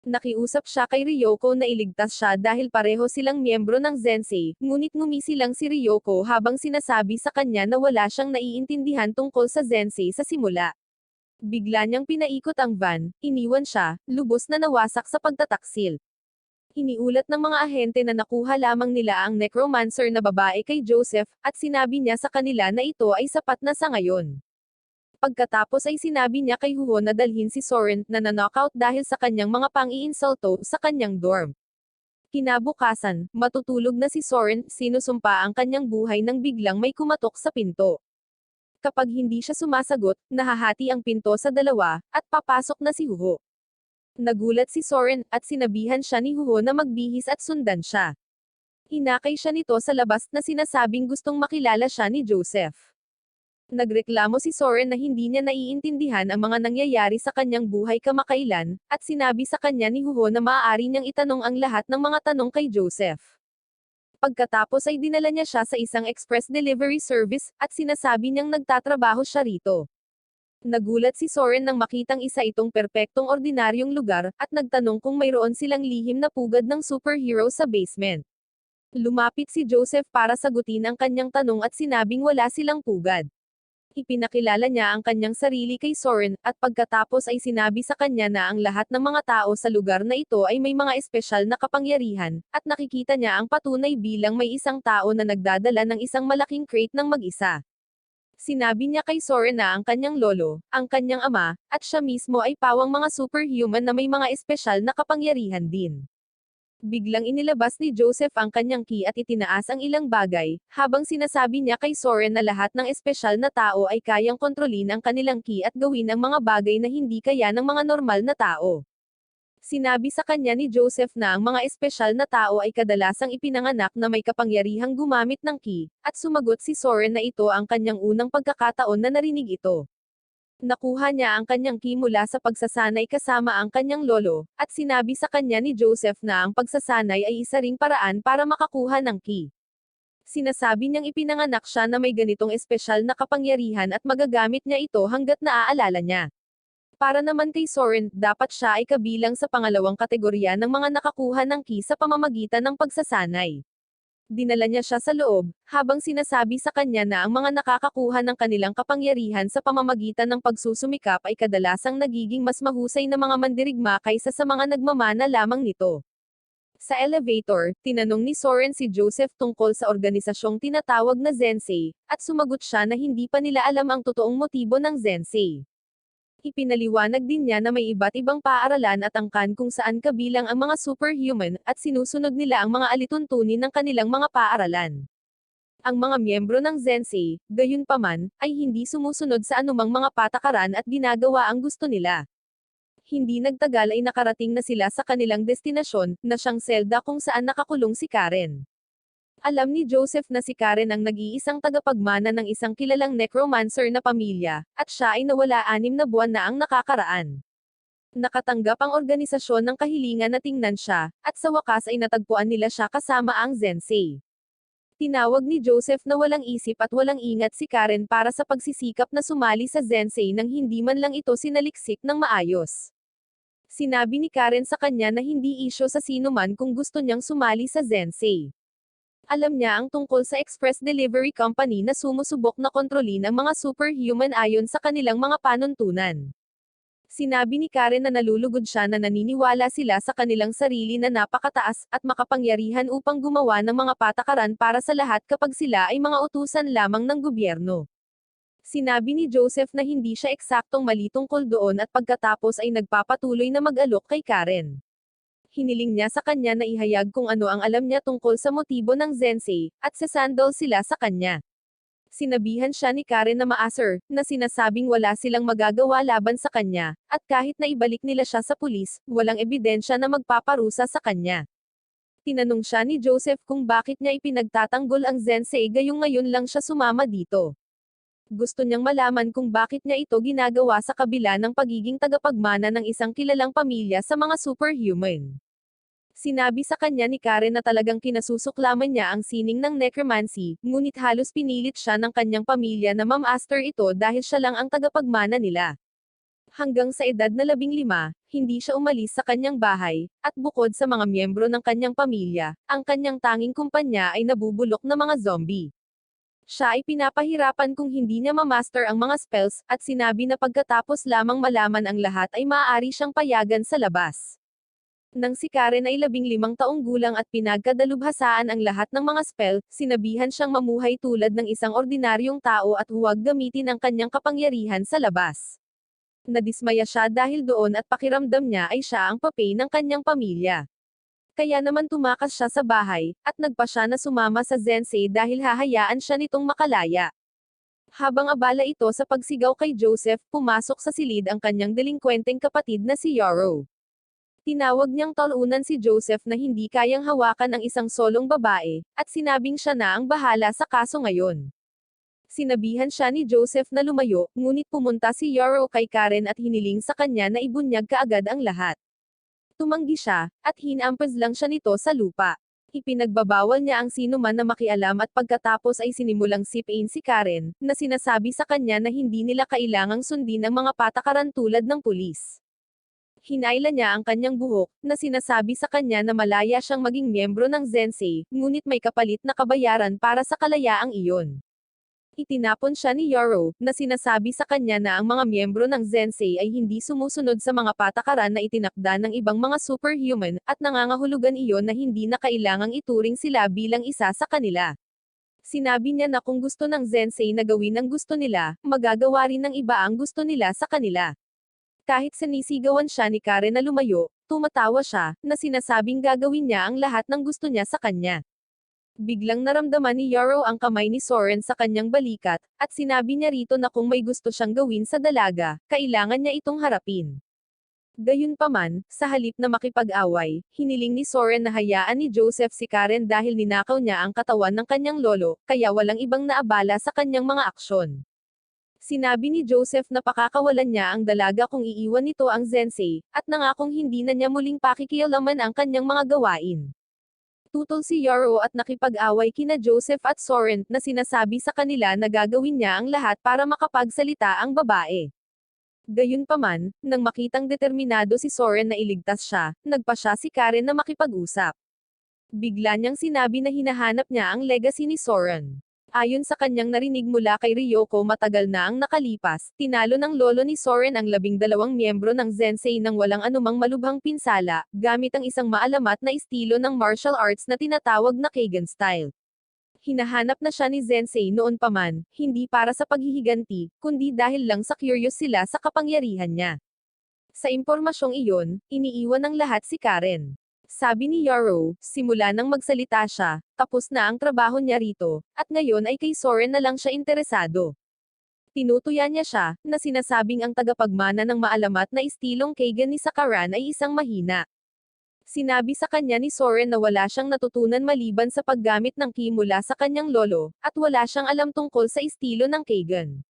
Nakiusap siya kay Ryoko na iligtas siya dahil pareho silang miyembro ng Zensei, ngunit ngumisi lang si Ryoko habang sinasabi sa kanya na wala siyang naiintindihan tungkol sa Zensei sa simula. Bigla niyang pinaikot ang van, iniwan siya, lubos na nawasak sa pagtataksil. Iniulat ng mga ahente na nakuha lamang nila ang necromancer na babae kay Joseph, at sinabi niya sa kanila na ito ay sapat na sa ngayon. Pagkatapos ay sinabi niya kay Huho na dalhin si Soren na na-knockout dahil sa kanyang mga pang-iinsulto sa kanyang dorm. Kinabukasan, matutulog na si Soren, sinusumpa ang kanyang buhay nang biglang may kumatok sa pinto. Kapag hindi siya sumasagot, nahahati ang pinto sa dalawa, at papasok na si Huho. Nagulat si Soren, at sinabihan siya ni Huho na magbihis at sundan siya. Hinakay siya nito sa labas na sinasabing gustong makilala siya ni Joseph. Nagreklamo si Soren na hindi niya naiintindihan ang mga nangyayari sa kanyang buhay kamakailan, at sinabi sa kanya ni Huho na maaari niyang itanong ang lahat ng mga tanong kay Joseph. Pagkatapos ay dinala niya siya sa isang express delivery service, at sinasabi niyang nagtatrabaho siya rito. Nagulat si Soren nang makitang isa itong perpektong ordinaryong lugar, at nagtanong kung mayroon silang lihim na pugad ng superhero sa basement. Lumapit si Joseph para sagutin ang kanyang tanong at sinabing wala silang pugad. Ipinakilala niya ang kanyang sarili kay Soren, at pagkatapos ay sinabi sa kanya na ang lahat ng mga tao sa lugar na ito ay may mga espesyal na kapangyarihan, at nakikita niya ang patunay bilang may isang tao na nagdadala ng isang malaking crate ng mag-isa. Sinabi niya kay Soren na ang kanyang lolo, ang kanyang ama, at siya mismo ay pawang mga superhuman na may mga espesyal na kapangyarihan din. Biglang inilabas ni Joseph ang kanyang key at itinaas ang ilang bagay, habang sinasabi niya kay Soren na lahat ng espesyal na tao ay kayang kontrolin ang kanilang key at gawin ang mga bagay na hindi kaya ng mga normal na tao. Sinabi sa kanya ni Joseph na ang mga espesyal na tao ay kadalasang ipinanganak na may kapangyarihang gumamit ng key, at sumagot si Soren na ito ang kanyang unang pagkakataon na narinig ito. Nakuha niya ang kanyang key mula sa pagsasanay kasama ang kanyang lolo, at sinabi sa kanya ni Joseph na ang pagsasanay ay isa ring paraan para makakuha ng key. Sinasabi niyang ipinanganak siya na may ganitong espesyal na kapangyarihan at magagamit niya ito hanggat naaalala niya. Para naman kay Soren, dapat siya ay kabilang sa pangalawang kategorya ng mga nakakuha ng key sa pamamagitan ng pagsasanay. Dinala niya siya sa loob, habang sinasabi sa kanya na ang mga nakakakuha ng kanilang kapangyarihan sa pamamagitan ng pagsusumikap ay kadalasang nagiging mas mahusay na mga mandirigma kaysa sa mga nagmamana lamang nito. Sa elevator, tinanong ni Soren si Joseph tungkol sa organisasyong tinatawag na Zensei, at sumagot siya na hindi pa nila alam ang totoong motibo ng Zensei. Ipinaliwanag din niya na may iba't ibang paaralan at angkan kung saan kabilang ang mga superhuman, at sinusunod nila ang mga alituntunin ng kanilang mga paaralan. Ang mga miyembro ng Zensei, gayunpaman, ay hindi sumusunod sa anumang mga patakaran at ginagawa ang gusto nila. Hindi nagtagal ay nakarating na sila sa kanilang destinasyon, na siyang selda kung saan nakakulong si Karen. Alam ni Joseph na si Karen ang nag-iisang tagapagmana ng isang kilalang necromancer na pamilya, at siya ay nawala 6 na buwan na ang nakakaraan. Nakatanggap ang organisasyon ng kahilingan na tingnan siya, at sa wakas ay natagpuan nila siya kasama ang Zensei. Tinawag ni Joseph na walang isip at walang ingat si Karen para sa pagsisikap na sumali sa Zensei nang hindi man lang ito sinaliksik ng maayos. Sinabi ni Karen sa kanya na hindi isyo sa sino man kung gusto niyang sumali sa Zensei. Alam niya ang tungkol sa express delivery company na sumusubok na kontrolin ang mga superhuman ayon sa kanilang mga panuntunan. Sinabi ni Karen na nalulugod siya na naniniwala sila sa kanilang sarili na napakataas at makapangyarihan upang gumawa ng mga patakaran para sa lahat kapag sila ay mga utusan lamang ng gobyerno. Sinabi ni Joseph na hindi siya eksaktong mali tungkol doon at pagkatapos ay nagpapatuloy na mag-alok kay Karen. Hiniling niya sa kanya na ihayag kung ano ang alam niya tungkol sa motibo ng Zensei, at sasandal sila sa kanya. Sinabihan siya ni Karen na maasar, na sinasabing wala silang magagawa laban sa kanya, at kahit na ibalik nila siya sa pulis, walang ebidensya na magpaparusa sa kanya. Tinanong siya ni Joseph kung bakit niya ipinagtatanggol ang Zensei gayong ngayon lang siya sumama dito. Gusto niyang malaman kung bakit niya ito ginagawa sa kabila ng pagiging tagapagmana ng isang kilalang pamilya sa mga superhuman. Sinabi sa kanya ni Karen na talagang kinasusuklaman niya ang sining ng necromancy, ngunit halos pinilit siya ng kanyang pamilya na mamaster ito dahil siya lang ang tagapagmana nila. Hanggang sa edad na 15, hindi siya umalis sa kanyang bahay, at bukod sa mga miyembro ng kanyang pamilya, ang kanyang tanging kumpanya ay nabubulok na mga zombie. Siya ay pinapahirapan kung hindi niya mamaster ang mga spells, at sinabi na pagkatapos lamang malaman ang lahat ay maaari siyang payagan sa labas. Nang si Karen ay 15 taong gulang at pinagkadalubhasaan ang lahat ng mga spell, sinabihan siyang mamuhay tulad ng isang ordinaryong tao at huwag gamitin ang kanyang kapangyarihan sa labas. Nadismaya siya dahil doon at pakiramdam niya ay siya ang papay ng kanyang pamilya. Kaya naman tumakas siya sa bahay, at nagpa siya na sumama sa Zensei dahil hahayaan siya nitong makalaya. Habang abala ito sa pagsigaw kay Joseph, pumasok sa silid ang kanyang delinkwenteng kapatid na si Yaro. Tinawag niyang talunan si Joseph na hindi kayang hawakan ang isang solong babae, at sinabing siya na ang bahala sa kaso ngayon. Sinabihan siya ni Joseph na lumayo, ngunit pumunta si Yaro kay Karen at hiniling sa kanya na ibunyag kaagad ang lahat. Tumanggi siya, at hinampaz lang siya nito sa lupa. Ipinagbabawal niya ang sino man na makialam at pagkatapos ay sinimulang sipain si Karen, na sinasabi sa kanya na hindi nila kailangang sundin ang mga patakaran tulad ng pulis. Hinayla niya ang kanyang buhok, na sinasabi sa kanya na malaya siyang maging miyembro ng Zensei, ngunit may kapalit na kabayaran para sa kalayaang iyon. Itinapon siya ni Yaro, na sinasabi sa kanya na ang mga miyembro ng Zensei ay hindi sumusunod sa mga patakaran na itinakda ng ibang mga superhuman, at nangangahulugan iyon na hindi na kailangang ituring sila bilang isa sa kanila. Sinabi niya na kung gusto ng Zensei na gawin ang gusto nila, magagawa rin ng iba ang gusto nila sa kanila. Kahit sinisigawan siya ni Karen na lumayo, tumatawa siya, na sinasabing gagawin niya ang lahat ng gusto niya sa kanya. Biglang naramdaman ni Yaro ang kamay ni Soren sa kanyang balikat, at sinabi niya rito na kung may gusto siyang gawin sa dalaga, kailangan niya itong harapin. Gayunpaman, sa halip na makipag-away, hiniling ni Soren na hayaan ni Joseph si Karen dahil ninakaw niya ang katawan ng kanyang lolo, kaya walang ibang naabala sa kanyang mga aksyon. Sinabi ni Joseph na pakakawalan niya ang dalaga kung iiwan nito ang Zensei, at nangakong hindi na niya muling pakikialaman ang kanyang mga gawain. Tutol si Yaro at nakipag-away kina Joseph at Soren, na sinasabi sa kanila na gagawin niya ang lahat para makapagsalita ang babae. Gayunpaman, nang makitang determinado si Soren na iligtas siya, nagpa siya si Karen na makipag-usap. Bigla niyang sinabi na hinahanap niya ang legacy ni Soren. Ayon sa kanyang narinig mula kay Ryoko matagal na ang nakalipas, tinalo ng lolo ni Soren ang 12 miyembro ng Zensei nang walang anumang malubhang pinsala, gamit ang isang maalamat na estilo ng martial arts na tinatawag na Keigan style. Hinahanap na siya ni Zensei noon pa man, hindi para sa paghihiganti, kundi dahil lang sa curious sila sa kapangyarihan niya. Sa impormasyong iyon, iniiwan ng lahat si Karen. Sabi ni Yaro, simula nang magsalita siya, tapos na ang trabaho niya rito, at ngayon ay kay Soren na lang siya interesado. Tinutuya niya siya, na sinasabing ang tagapagmana ng maalamat na estilong Keigan ni Sakaran ay isang mahina. Sinabi sa kanya ni Soren na wala siyang natutunan maliban sa paggamit ng ki mula sa kanyang lolo, at wala siyang alam tungkol sa estilo ng Keigan.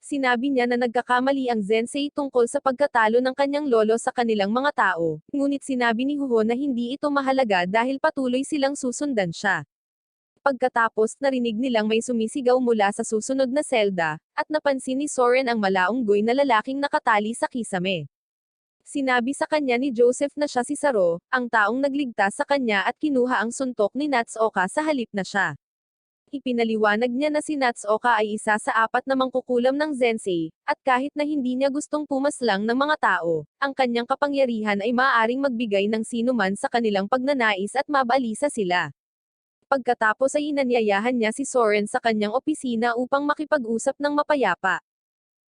Sinabi niya na nagkakamali ang Zensei tungkol sa pagkatalo ng kanyang lolo sa kanilang mga tao, ngunit sinabi ni Huho na hindi ito mahalaga dahil patuloy silang susundan siya. Pagkatapos, narinig nilang may sumisigaw mula sa susunod na selda, at napansin ni Soren ang malaunggoy na lalaking nakatali sa kisame. Sinabi sa kanya ni Joseph na siya si Saro, ang taong nagligtas sa kanya at kinuha ang suntok ni Natsuoka sa halip na siya. Ipinaliwanag niya na si Natsuoka ay isa sa 4 na mangkukulam ng Zensei, at kahit na hindi niya gustong pumaslang ng mga tao, ang kanyang kapangyarihan ay maaaring magbigay ng sinuman sa kanilang pagnanais at mabalisa sila. Pagkatapos ay inanyayahan niya si Soren sa kanyang opisina upang makipag-usap ng mapayapa.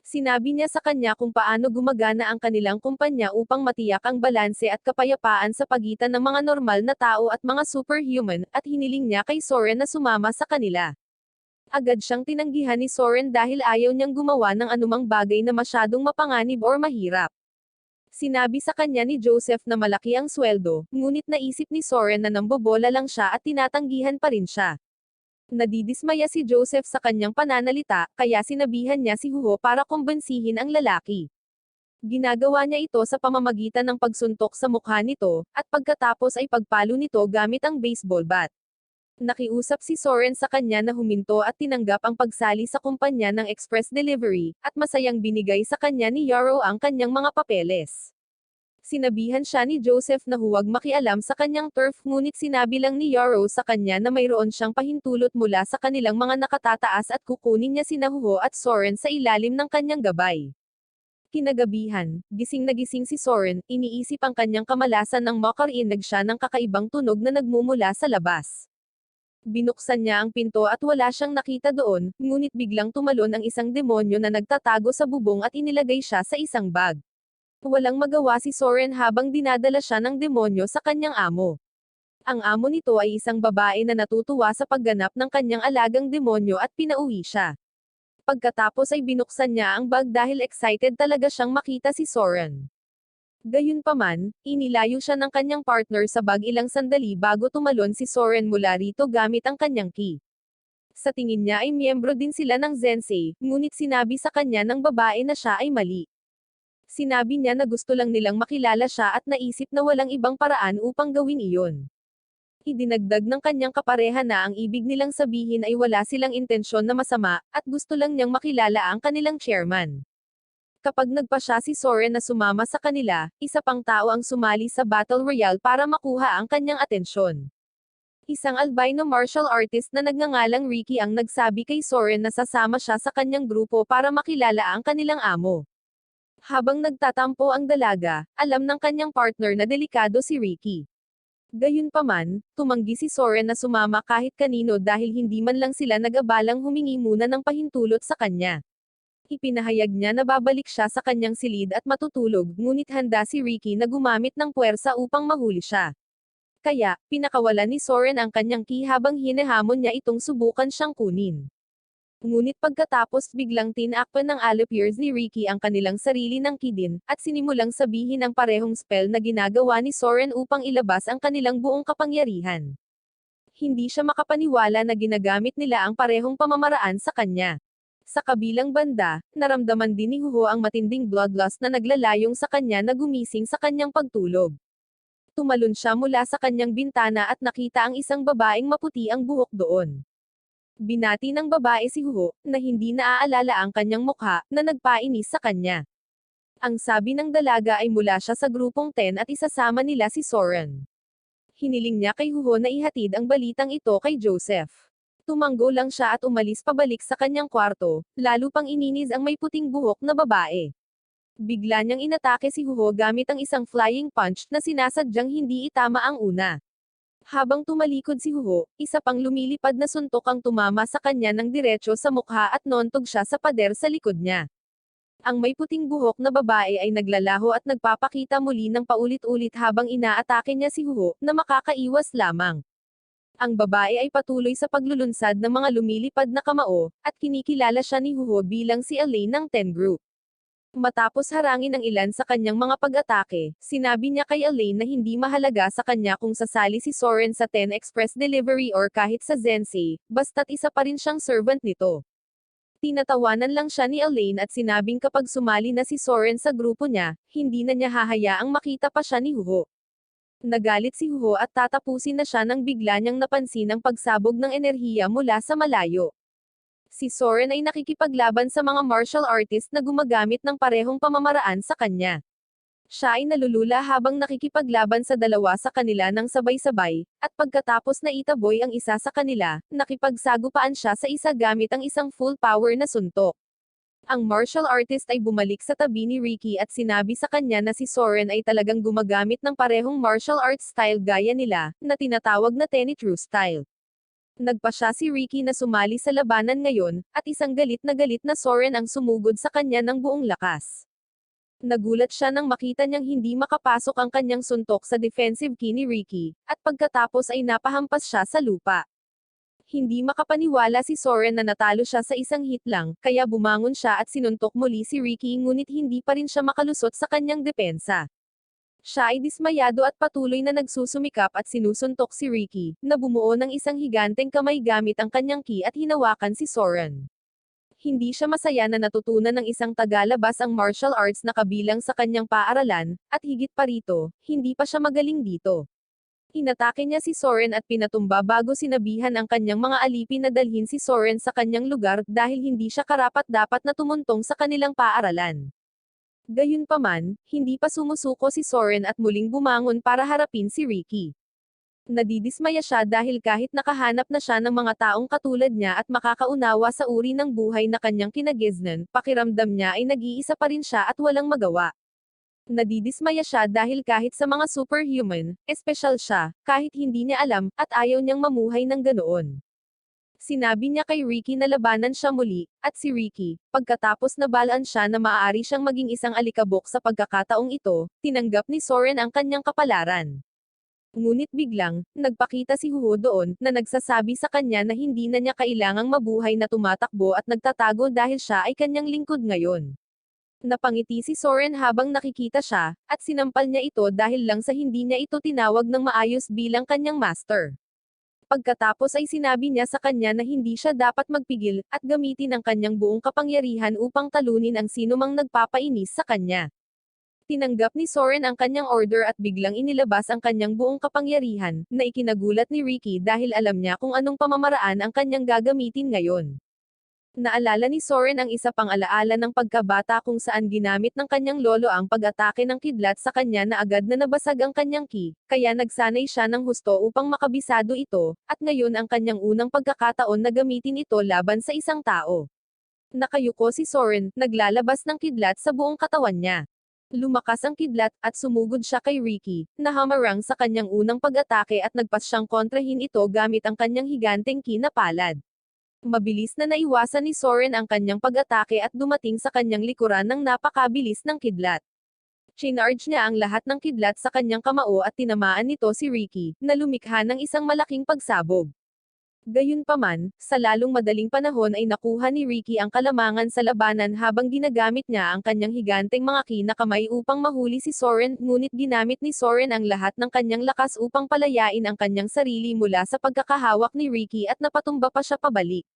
Sinabi niya sa kanya kung paano gumagana ang kanilang kumpanya upang matiyak ang balanse at kapayapaan sa pagitan ng mga normal na tao at mga superhuman, at hiniling niya kay Soren na sumama sa kanila. Agad siyang tinanggihan ni Soren dahil ayaw niyang gumawa ng anumang bagay na masyadong mapanganib or mahirap. Sinabi sa kanya ni Joseph na malaki ang sweldo, ngunit naisip ni Soren na nambobola lang siya at tinatanggihan pa rin siya. Nadidismaya si Joseph sa kanyang pananalita, kaya sinabihan niya si Huho para kumbensihin ang lalaki. Ginagawa niya ito sa pamamagitan ng pagsuntok sa mukha nito, at pagkatapos ay pagpalo nito gamit ang baseball bat. Nakiusap si Soren sa kanya na huminto at tinanggap ang pagsali sa kumpanya ng express delivery, at masayang binigay sa kanya ni Yaro ang kanyang mga papeles. Sinabihan siya ni Joseph na huwag makialam sa kanyang turf, ngunit sinabi lang ni Yaro sa kanya na mayroon siyang pahintulot mula sa kanilang mga nakatataas at kukunin niya sina Huho at Soren sa ilalim ng kanyang gabay. Kinagabihan, gising na gising si Soren, iniisip ang kanyang kamalasan nang makarinig siya ng kakaibang tunog na nagmumula sa labas. Binuksan niya ang pinto at wala siyang nakita doon, ngunit biglang tumalon ang isang demonyo na nagtatago sa bubong at inilagay siya sa isang bag. Walang magawa si Soren habang dinadala siya ng demonyo sa kanyang amo. Ang amo nito ay isang babae na natutuwa sa pagganap ng kanyang alagang demonyo at pinauwi siya. Pagkatapos ay binuksan niya ang bag dahil excited talaga siyang makita si Soren. Gayunpaman, inilayo siya ng kanyang partner sa bag ilang sandali bago tumalon si Soren mula rito gamit ang kanyang key. Sa tingin niya ay miyembro din sila ng Zensei, ngunit sinabi sa kanya ng babae na siya ay mali. Sinabi niya na gusto lang nilang makilala siya at naisip na walang ibang paraan upang gawin iyon. Idinagdag ng kanyang kapareha na ang ibig nilang sabihin ay wala silang intensyon na masama, at gusto lang niyang makilala ang kanilang chairman. Kapag nagpasya si Soren na sumama sa kanila, isa pang tao ang sumali sa Battle Royale para makuha ang kanyang atensyon. Isang albino martial artist na nagngangalang Ricky ang nagsabi kay Soren na sasama siya sa kanyang grupo para makilala ang kanilang amo. Habang nagtatampo ang dalaga, alam ng kanyang partner na delikado si Ricky. Gayunpaman, tumanggi si Soren na sumama kahit kanino dahil hindi man lang sila nag-abalang humingi muna ng pahintulot sa kanya. Ipinahayag niya na babalik siya sa kanyang silid at matutulog, ngunit handa si Ricky na gumamit ng puwersa upang mahuli siya. Kaya, pinakawalan ni Soren ang kanyang key habang hinahamon niya itong subukan siyang kunin. Ngunit pagkatapos biglang tinakpan ng Allopiers ni Ricky ang kanilang sarili ng key din, at sinimulang sabihin ang parehong spell na ginagawa ni Soren upang ilabas ang kanilang buong kapangyarihan. Hindi siya makapaniwala na ginagamit nila ang parehong pamamaraan sa kanya. Sa kabilang banda, naramdaman din ni Huho ang matinding bloodlust na naglalayong sa kanya na gumising sa kanyang pagtulog. Tumalon siya mula sa kanyang bintana at nakita ang isang babaeng maputi ang buhok doon. Binati ng babae si Huho, na hindi naaalala ang kanyang mukha, na nagpainis sa kanya. Ang sabi ng dalaga ay mula siya sa grupong 10 at isasama nila si Soren. Hiniling niya kay Huho na ihatid ang balitang ito kay Joseph. Tumanggo lang siya at umalis pabalik sa kanyang kwarto, lalo pang ininis ang may puting buhok na babae. Bigla niyang inatake si Huho gamit ang isang flying punch na sinasadyang hindi itama ang una. Habang tumalikod si Huho, isa pang lumilipad na suntok ang tumama sa kanya ng diretso sa mukha at nontog siya sa pader sa likod niya. Ang may puting buhok na babae ay naglalaho at nagpapakita muli ng paulit-ulit habang inaatake niya si Huho, na makakaiwas lamang. Ang babae ay patuloy sa paglulunsad ng mga lumilipad na kamao, at kinikilala siya ni Huho bilang si Elaine ng 10 Group. Matapos harangin ang ilan sa kanyang mga pag-atake, sinabi niya kay Elaine na hindi mahalaga sa kanya kung sasali si Soren sa 10 Express Delivery or kahit sa Zensei, basta't isa pa rin siyang servant nito. Tinatawanan lang siya ni Elaine at sinabing kapag sumali na si Soren sa grupo niya, hindi na niya hahayaang makita pa siya ni Huho. Nagalit si Huho at tatapusin na siya nang bigla niyang napansin ang pagsabog ng enerhiya mula sa malayo. Si Soren ay nakikipaglaban sa mga martial artist na gumagamit ng parehong pamamaraan sa kanya. Siya ay nalulula habang nakikipaglaban sa dalawa sa kanila ng sabay-sabay, at pagkatapos na itaboy ang isa sa kanila, nakipagsagupaan siya sa isa gamit ang isang full power na suntok. Ang martial artist ay bumalik sa tabi ni Ricky at sinabi sa kanya na si Soren ay talagang gumagamit ng parehong martial arts style gaya nila, na tinatawag na Tenitru style. Nagpasya si Ricky na sumali sa labanan ngayon, at isang galit na Soren ang sumugod sa kanya ng buong lakas. Nagulat siya nang makita niyang hindi makapasok ang kanyang suntok sa defensive key ni Ricky, at pagkatapos ay napahampas siya sa lupa. Hindi makapaniwala si Soren na natalo siya sa isang hit lang, kaya bumangon siya at sinuntok muli si Ricky ngunit hindi pa rin siya makalusot sa kanyang depensa. Siya ay dismayado at patuloy na nagsusumikap at sinusuntok si Ricky, na bumuo ng isang higanteng kamay gamit ang kanyang ki at hinawakan si Soren. Hindi siya masaya na natutunan ng isang tagalabas ang martial arts na kabilang sa kanyang paaralan, at higit pa rito, hindi pa siya magaling dito. Inatake niya si Soren at pinatumba bago sinabihan ang kanyang mga alipin na dalhin si Soren sa kanyang lugar dahil hindi siya karapat-dapat na tumuntong sa kanilang paaralan. Gayunpaman, hindi pa sumusuko si Soren at muling bumangon para harapin si Ricky. Nadidismaya siya dahil kahit nakahanap na siya ng mga taong katulad niya at makakaunawa sa uri ng buhay na kanyang kinagiznan, pakiramdam niya ay nag-iisa pa rin siya at walang magawa. Nadidismaya siya dahil kahit sa mga superhuman, espesyal siya, kahit hindi niya alam, at ayaw niyang mamuhay ng ganoon. Sinabi niya kay Ricky na labanan siya muli, at si Ricky, pagkatapos nabalaan siya na maaari siyang maging isang alikabok sa pagkakataong ito, tinanggap ni Soren ang kanyang kapalaran. Ngunit biglang, nagpakita si Huho doon, na nagsasabi sa kanya na hindi na niya kailangang mabuhay na tumatakbo at nagtatago dahil siya ay kanyang lingkod ngayon. Napangiti si Soren habang nakikita siya, at sinampal niya ito dahil lang sa hindi niya ito tinawag ng maayos bilang kanyang master. Pagkatapos ay sinabi niya sa kanya na hindi siya dapat magpigil, at gamitin ang kanyang buong kapangyarihan upang talunin ang sinumang nagpapainis sa kanya. Tinanggap ni Soren ang kanyang order at biglang inilabas ang kanyang buong kapangyarihan, na ikinagulat ni Ricky dahil alam niya kung anong pamamaraan ang kanyang gagamitin ngayon. Naalala ni Soren ang isa pang alaala ng pagkabata kung saan ginamit ng kanyang lolo ang pag-atake ng kidlat sa kanya na agad na nabasag ang kanyang ki, kaya nagsanay siya ng husto upang makabisado ito, at ngayon ang kanyang unang pagkakataon na gamitin ito laban sa isang tao. Nakayuko si Soren, naglalabas ng kidlat sa buong katawan niya. Lumakas ang kidlat, at sumugod siya kay Ricky, na hamarang sa kanyang unang pag-atake at nagpas siyang kontrahin ito gamit ang kanyang higanteng ki na palad. Mabilis na naiwasan ni Soren ang kanyang pag-atake at dumating sa kanyang likuran ng napakabilis ng kidlat. Chinarge niya ang lahat ng kidlat sa kanyang kamao at tinamaan nito si Ricky, na lumikha ng isang malaking pagsabog. Gayunpaman, sa lalong madaling panahon ay nakuha ni Ricky ang kalamangan sa labanan habang ginagamit niya ang kanyang higanteng mga ki na kamay upang mahuli si Soren, ngunit ginamit ni Soren ang lahat ng kanyang lakas upang palayain ang kanyang sarili mula sa pagkakahawak ni Ricky at napatumba pa siya pabalik.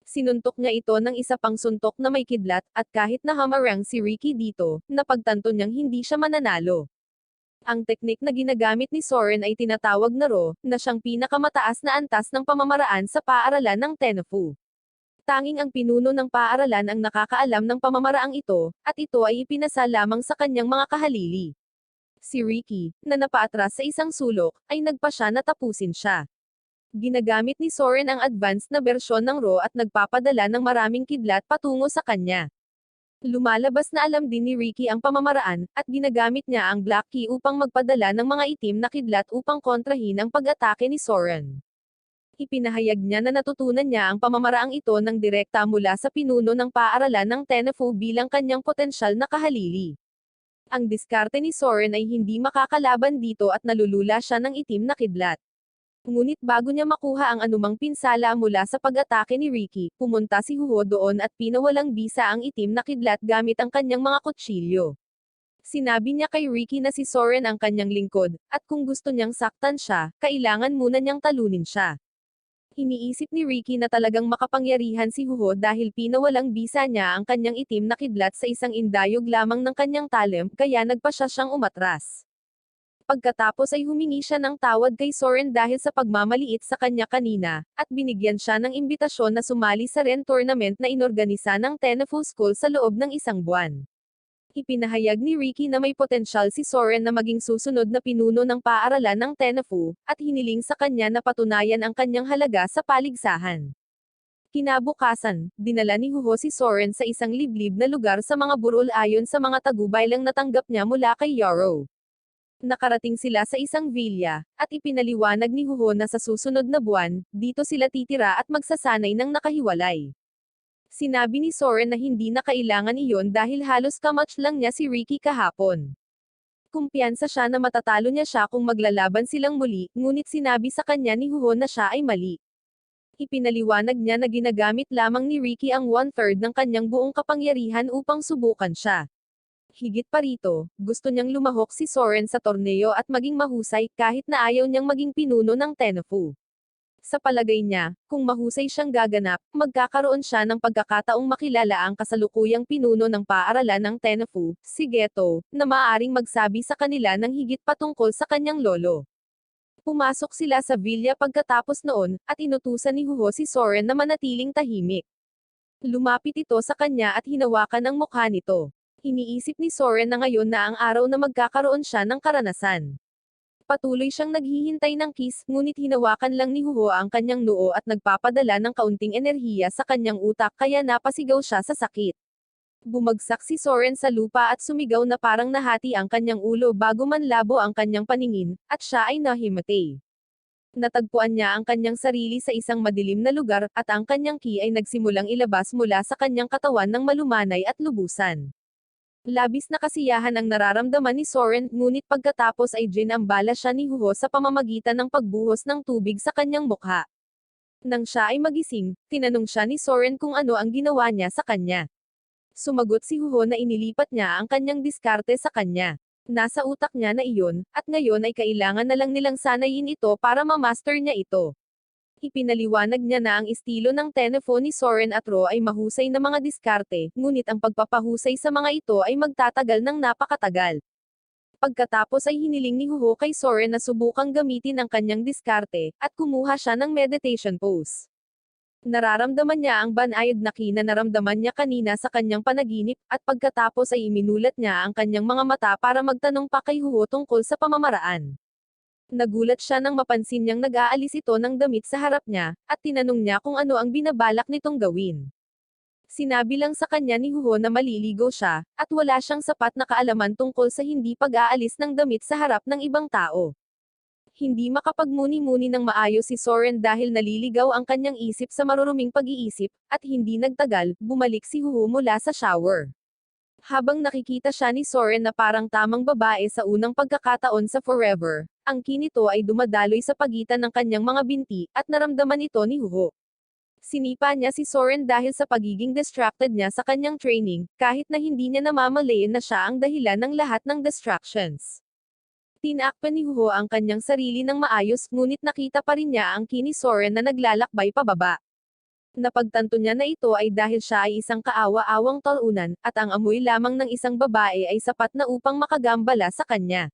Sinuntok niya ito ng isa pang suntok na may kidlat, at kahit na hamarang si Ricky dito, napagtanto niyang hindi siya mananalo. Ang teknik na ginagamit ni Soren ay tinatawag na Ro, na siyang pinakamataas na antas ng pamamaraan sa paaralan ng Tenfu. Tanging ang pinuno ng paaralan ang nakakaalam ng pamamaraang ito, at ito ay ipinasa lamang sa kanyang mga kahalili. Si Ricky, na napaatras sa isang sulok, ay nagpa siya na tapusin siya. Ginagamit ni Soren ang advanced na bersyon ng Ro at nagpapadala ng maraming kidlat patungo sa kanya. Lumalabas na alam din ni Ricky ang pamamaraan, at ginagamit niya ang Black Key upang magpadala ng mga itim na kidlat upang kontrahin ang pag-atake ni Soren. Ipinahayag niya na natutunan niya ang pamamaraang ito ng direkta mula sa pinuno ng paaralan ng Tenfu bilang kanyang potensyal na kahalili. Ang diskarte ni Soren ay hindi makakalaban dito at nalulula siya ng itim na kidlat. Ngunit bago niya makuha ang anumang pinsala mula sa pag-atake ni Ricky, pumunta si Huho doon at pinawalang bisa ang itim na kidlat gamit ang kanyang mga kutsilyo. Sinabi niya kay Ricky na si Soren ang kanyang lingkod, at kung gusto niyang saktan siya, kailangan muna niyang talunin siya. Iniisip ni Ricky na talagang makapangyarihan si Huho dahil pinawalang bisa niya ang kanyang itim na kidlat sa isang indayog lamang ng kanyang talem, kaya nagpa siya siyang umatras. Pagkatapos ay humingi siya ng tawad kay Soren dahil sa pagmamaliit sa kanya kanina, at binigyan siya ng imbitasyon na sumali sa Ren tournament na inorganisa ng Tenfu School sa loob ng isang buwan. Ipinahayag ni Ricky na may potensyal si Soren na maging susunod na pinuno ng paaralan ng Tenfu, at hiniling sa kanya na patunayan ang kanyang halaga sa paligsahan. Kinabukasan, dinala ni Huho si Soren sa isang liblib na lugar sa mga burol ayon sa mga tagubaylang natanggap niya mula kay Yarrow. Nakarating sila sa isang villa, at ipinaliwanag ni Huho na sa susunod na buwan, dito sila titira at magsasanay ng nakahiwalay. Sinabi ni Soren na hindi na kailangan iyon dahil halos kamatch lang niya si Ricky kahapon. Kumpiyansa siya na matatalo niya siya kung maglalaban silang muli, ngunit sinabi sa kanya ni Huho na siya ay mali. Ipinaliwanag niya na ginagamit lamang ni Ricky ang 1/3 ng kanyang buong kapangyarihan upang subukan siya. Higit pa rito, gusto niyang lumahok si Soren sa torneo at maging mahusay kahit na ayaw niyang maging pinuno ng Tenfu. Sa palagay niya, kung mahusay siyang gaganap, magkakaroon siya ng pagkakataong makilala ang kasalukuyang pinuno ng paaralan ng Tenfu, si Geto, na maaaring magsabi sa kanila ng higit patungkol sa kanyang lolo. Pumasok sila sa villa pagkatapos noon, at inutusan ni Huho si Soren na manatiling tahimik. Lumapit ito sa kanya at hinawakan ang mukha nito. Iniisip ni Soren na ngayon na ang araw na magkakaroon siya ng karanasan. Patuloy siyang naghihintay ng kiss, ngunit hinawakan lang ni Huho ang kanyang noo at nagpapadala ng kaunting enerhiya sa kanyang utak kaya napasigaw siya sa sakit. Bumagsak si Soren sa lupa at sumigaw na parang nahati ang kanyang ulo bago manlabo ang kanyang paningin, at siya ay nahimatay. Natagpuan niya ang kanyang sarili sa isang madilim na lugar, at ang kanyang ki ay nagsimulang ilabas mula sa kanyang katawan ng malumanay at lubusan. Labis na kasiyahan ang nararamdaman ni Soren, ngunit pagkatapos ay ginambala siya ni Huho sa pamamagitan ng pagbuhos ng tubig sa kanyang mukha. Nang siya ay magising, tinanong siya ni Soren kung ano ang ginawa niya sa kanya. Sumagot si Huho na inilipat niya ang kanyang diskarte sa kanya. Nasa utak niya na iyon, at ngayon ay kailangan na lang nilang sanayin ito para ma-master niya ito. Ipinaliwanag niya na ang estilo ng Tenefo ni Soren at Ro ay mahusay na mga diskarte, ngunit ang pagpapahusay sa mga ito ay magtatagal ng napakatagal. Pagkatapos ay hiniling ni Huho kay Soren na subukang gamitin ang kanyang diskarte, at kumuha siya ng meditation pose. Nararamdaman niya ang banayad na ki na naramdaman niya kanina sa kanyang panaginip, at pagkatapos ay iminulat niya ang kanyang mga mata para magtanong pa kay Huho tungkol sa pamamaraan. Nagulat siya nang mapansin niyang nag-aalis ito ng damit sa harap niya, at tinanong niya kung ano ang binabalak nitong gawin. Sinabi lang sa kanya ni Huho na maliligo siya, at wala siyang sapat na kaalaman tungkol sa hindi pag-aalis ng damit sa harap ng ibang tao. Hindi makapagmuni-muni ng maayos si Soren dahil naliligaw ang kanyang isip sa maruruming pag-iisip, at hindi nagtagal, bumalik si Huho mula sa shower. Habang nakikita siya ni Soren na parang tamang babae sa unang pagkakataon sa Forever, ang ki nito ay dumadaloy sa pagitan ng kanyang mga binti, at naramdaman ito ni Huho. Sinipa niya si Soren dahil sa pagiging distracted niya sa kanyang training, kahit na hindi niya namamalayan na siya ang dahilan ng lahat ng distractions. Tinakpan ni Huho ang kanyang sarili ng maayos, ngunit nakita pa rin niya ang ki ni Soren na naglalakbay pababa. Napagtanto niya na ito ay dahil siya ay isang kaawa-awang talunan, at ang amoy lamang ng isang babae ay sapat na upang makagambala sa kanya.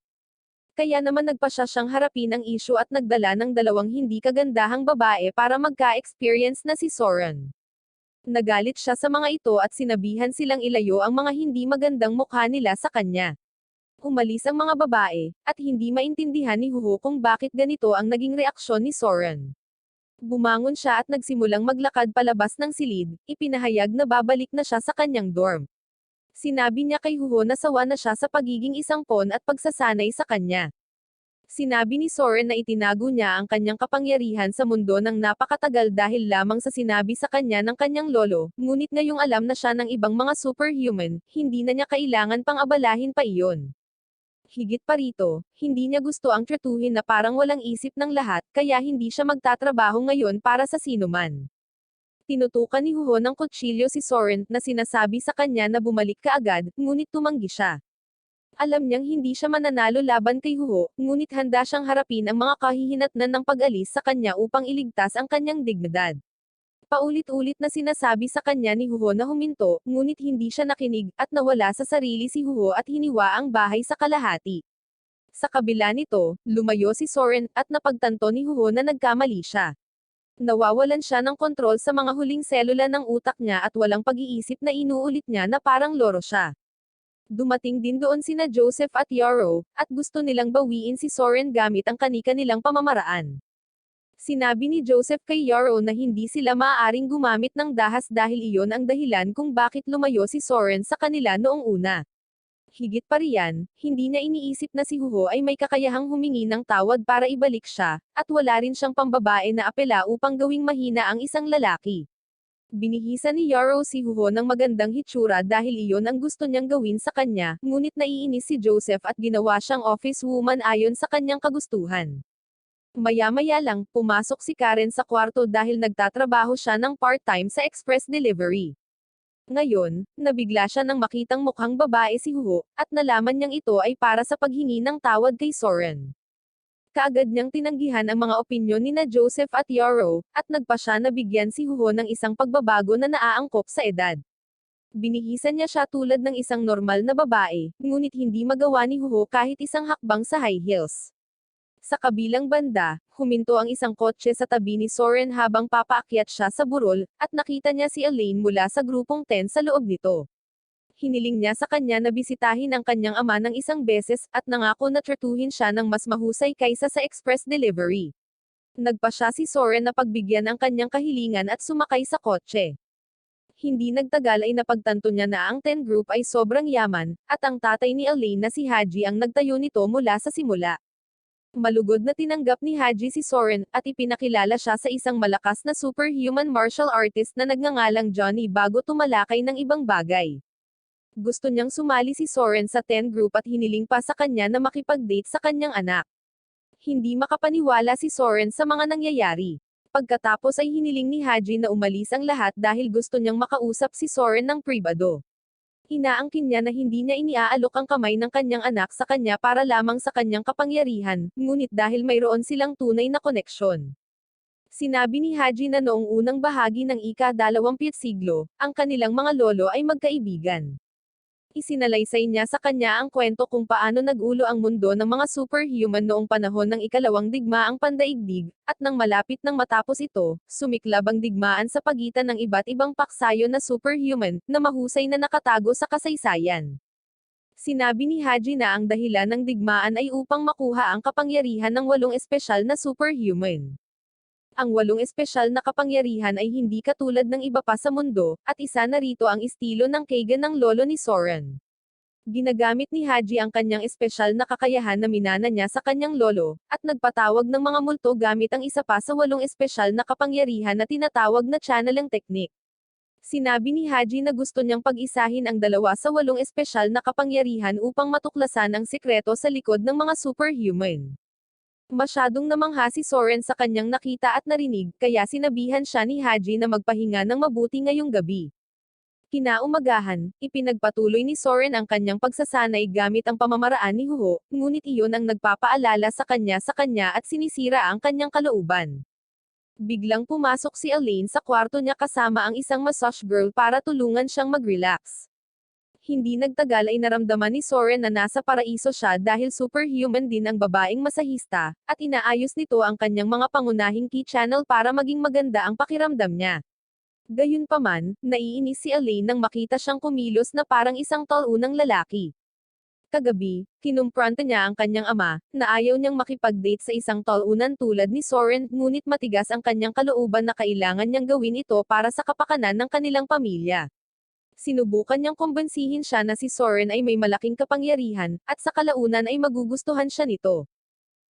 Kaya naman nagpa siya siyang harapin ang issue at nagdala ng dalawang hindi kagandahang babae para magka-experience na si Soren. Nagalit siya sa mga ito at sinabihan silang ilayo ang mga hindi magandang mukha nila sa kanya. Umalis ang mga babae, at hindi maintindihan ni Huho kung bakit ganito ang naging reaksyon ni Soren. Bumangon siya at nagsimulang maglakad palabas ng silid, ipinahayag na babalik na siya sa kanyang dorm. Sinabi niya kay Huho na sawa na siya sa pagiging isang pawn at pagsasanay sa kanya. Sinabi ni Soren na itinago niya ang kanyang kapangyarihan sa mundo ng napakatagal dahil lamang sa sinabi sa kanya ng kanyang lolo, ngunit ngayong alam na siya ng ibang mga superhuman, hindi na niya kailangan pang abalahin pa iyon. Higit pa rito, hindi niya gusto ang tratuhin na parang walang isip ng lahat, kaya hindi siya magtatrabaho ngayon para sa sinuman. Tinutukan ni Huho ng kutsilyo si Soren, na sinasabi sa kanya na bumalik kaagad, ngunit tumanggi siya. Alam niyang hindi siya mananalo laban kay Huho, ngunit handa siyang harapin ang mga kahihinatnan ng pag-alis sa kanya upang iligtas ang kanyang dignidad. Paulit-ulit na sinasabi sa kanya ni Huho na huminto, ngunit hindi siya nakinig, at nawala sa sarili si Huho at hiniwa ang bahay sa kalahati. Sa kabila nito, lumayo si Soren, at napagtanto ni Huho na nagkamali siya. Nawawalan siya ng kontrol sa mga huling selula ng utak niya at walang pag-iisip na inuulit niya na parang loro siya. Dumating din doon sina Joseph at Yarrow, at gusto nilang bawiin si Soren gamit ang kani-kanilang pamamaraan. Sinabi ni Joseph kay Yarrow na hindi sila maaaring gumamit ng dahas dahil iyon ang dahilan kung bakit lumayo si Soren sa kanila noong una. Higit pa riyan, hindi niya iniisip na si Huho ay may kakayahang humingi ng tawad para ibalik siya, at wala rin siyang pambabae na apela upang gawing mahina ang isang lalaki. Binihisan ni Yarrow si Huho ng magandang hitsura dahil iyon ang gusto niyang gawin sa kanya, ngunit naiinis si Joseph at ginawa siyang office woman ayon sa kanyang kagustuhan. Maya-maya lang, pumasok si Karen sa kwarto dahil nagtatrabaho siya ng part-time sa express delivery. Ngayon, nabigla siya nang makitang mukhang babae si Huho, at nalaman niyang ito ay para sa paghingi ng tawad kay Soren. Kaagad niyang tinanggihan ang mga opinyon ni na Joseph at Yarrow, at nagpa siya na bigyan si Huho ng isang pagbabago na naaangkop sa edad. Binihisan niya siya tulad ng isang normal na babae, ngunit hindi magawa ni Huho kahit isang hakbang sa high heels. Sa kabilang banda, huminto ang isang kotse sa tabi ni Soren habang papaakyat siya sa burol, at nakita niya si Elaine mula sa grupong 10 sa loob nito. Hiniling niya sa kanya na bisitahin ang kanyang ama ng isang beses, at nangako na tratuhin siya ng mas mahusay kaysa sa express delivery. Nagpa siya si Soren na pagbigyan ang kanyang kahilingan at sumakay sa kotse. Hindi nagtagal ay napagtanto niya na ang Ten Group ay sobrang yaman, at ang tatay ni Elaine na si Haji ang nagtayo nito mula sa simula. Malugod na tinanggap ni Haji si Soren, at ipinakilala siya sa isang malakas na superhuman martial artist na nagngangalang Johnny bago tumalakay ng ibang bagay. Gusto niyang sumali si Soren sa Ten Group at hiniling pa sa kanya na makipag-date sa kanyang anak. Hindi makapaniwala si Soren sa mga nangyayari. Pagkatapos ay hiniling ni Haji na umalis ang lahat dahil gusto niyang makausap si Soren ng pribado. Inaangkin niya na hindi niya iniaalok ang kamay ng kanyang anak sa kanya para lamang sa kanyang kapangyarihan, ngunit dahil mayroon silang tunay na koneksyon. Sinabi ni Haji na noong unang bahagi ng ika-20 siglo, ang kanilang mga lolo ay magkaibigan. Isinalaysay niya sa kanya ang kwento kung paano nag-ulo ang mundo ng mga superhuman noong panahon ng ikalawang digmaang pandaigdig, at nang malapit nang matapos ito, sumiklab ang digmaan sa pagitan ng iba't ibang paksayo na superhuman, na mahusay na nakatago sa kasaysayan. Sinabi ni Haji na ang dahilan ng digmaan ay upang makuha ang kapangyarihan ng 8 espesyal na superhuman. Ang 8 espesyal na kapangyarihan ay hindi katulad ng iba pa sa mundo, at isa na rito ang estilo ng Keigan ng lolo ni Soren. Ginagamit ni Haji ang kanyang espesyal na kakayahan na minana niya sa kanyang lolo, at nagpatawag ng mga multo gamit ang isa pa sa 8 espesyal na kapangyarihan na tinatawag na channeling technique. Sinabi ni Haji na gusto niyang pag-isahin ang 2 sa 8 espesyal na kapangyarihan upang matuklasan ang sikreto sa likod ng mga superhuman. Masyadong namangha si Soren sa kanyang nakita at narinig, kaya sinabihan siya ni Haji na magpahinga ng mabuti ngayong gabi. Kinaumagahan, ipinagpatuloy ni Soren ang kanyang pagsasanay gamit ang pamamaraan ni Huho, ngunit iyon ang nagpapaalala sa kanya at sinisira ang kanyang kalooban. Biglang pumasok si Elaine sa kwarto niya kasama ang isang massage girl para tulungan siyang mag-relax. Hindi nagtagal ay naramdaman ni Soren na nasa paraiso siya dahil superhuman din ang babaeng masahista, at inaayos nito ang kanyang mga pangunahing key channel para maging maganda ang pakiramdam niya. Gayunpaman, naiinis si Elaine nang makita siyang kumilos na parang isang taunang lalaki. Kagabi, kinumpronta niya ang kanyang ama, na ayaw niyang makipag-date sa isang talunan tulad ni Soren, ngunit matigas ang kanyang kalooban na kailangan niyang gawin ito para sa kapakanan ng kanilang pamilya. Sinubukan niyang kumbensihin siya na si Soren ay may malaking kapangyarihan, at sa kalaunan ay magugustuhan siya nito.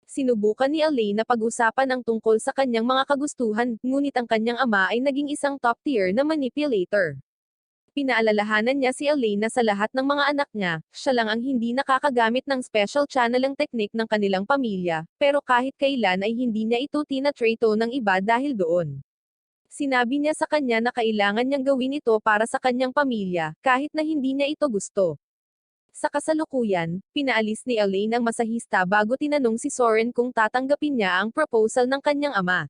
Sinubukan ni Elaine na pag-usapan ang tungkol sa kanyang mga kagustuhan, ngunit ang kanyang ama ay naging isang top-tier na manipulator. Pinaalalahanan niya si Elaine na sa lahat ng mga anak niya, siya lang ang hindi nakakagamit ng special channeling technique ng kanilang pamilya, pero kahit kailan ay hindi niya ito tinatrato ng iba dahil doon. Sinabi niya sa kanya na kailangan niyang gawin ito para sa kanyang pamilya, kahit na hindi niya ito gusto. Sa kasalukuyan, pinaalis ni Elaine ang masahista bago tinanong si Soren kung tatanggapin niya ang proposal ng kanyang ama.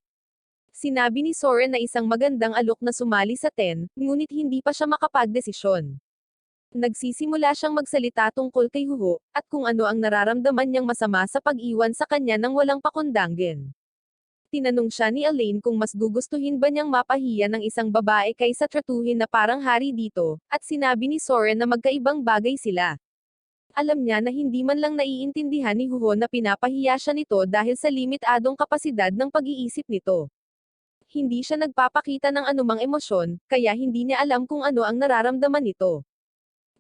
Sinabi ni Soren na isang magandang alok na sumali sa 10, ngunit hindi pa siya makapagdesisyon. Nagsisimula siyang magsalita tungkol kay Huho, at kung ano ang nararamdaman niyang masama sa pag-iwan sa kanya ng walang pakundanggen. Tinanong siya ni Elaine kung mas gugustuhin ba niyang mapahiya ng isang babae kaysa tratuhin na parang hari dito, at sinabi ni Soren na magkaibang bagay sila. Alam niya na hindi man lang naiintindihan ni Huho na pinapahiya siya nito dahil sa limitadong kapasidad ng pag-iisip nito. Hindi siya nagpapakita ng anumang emosyon, kaya hindi niya alam kung ano ang nararamdaman nito.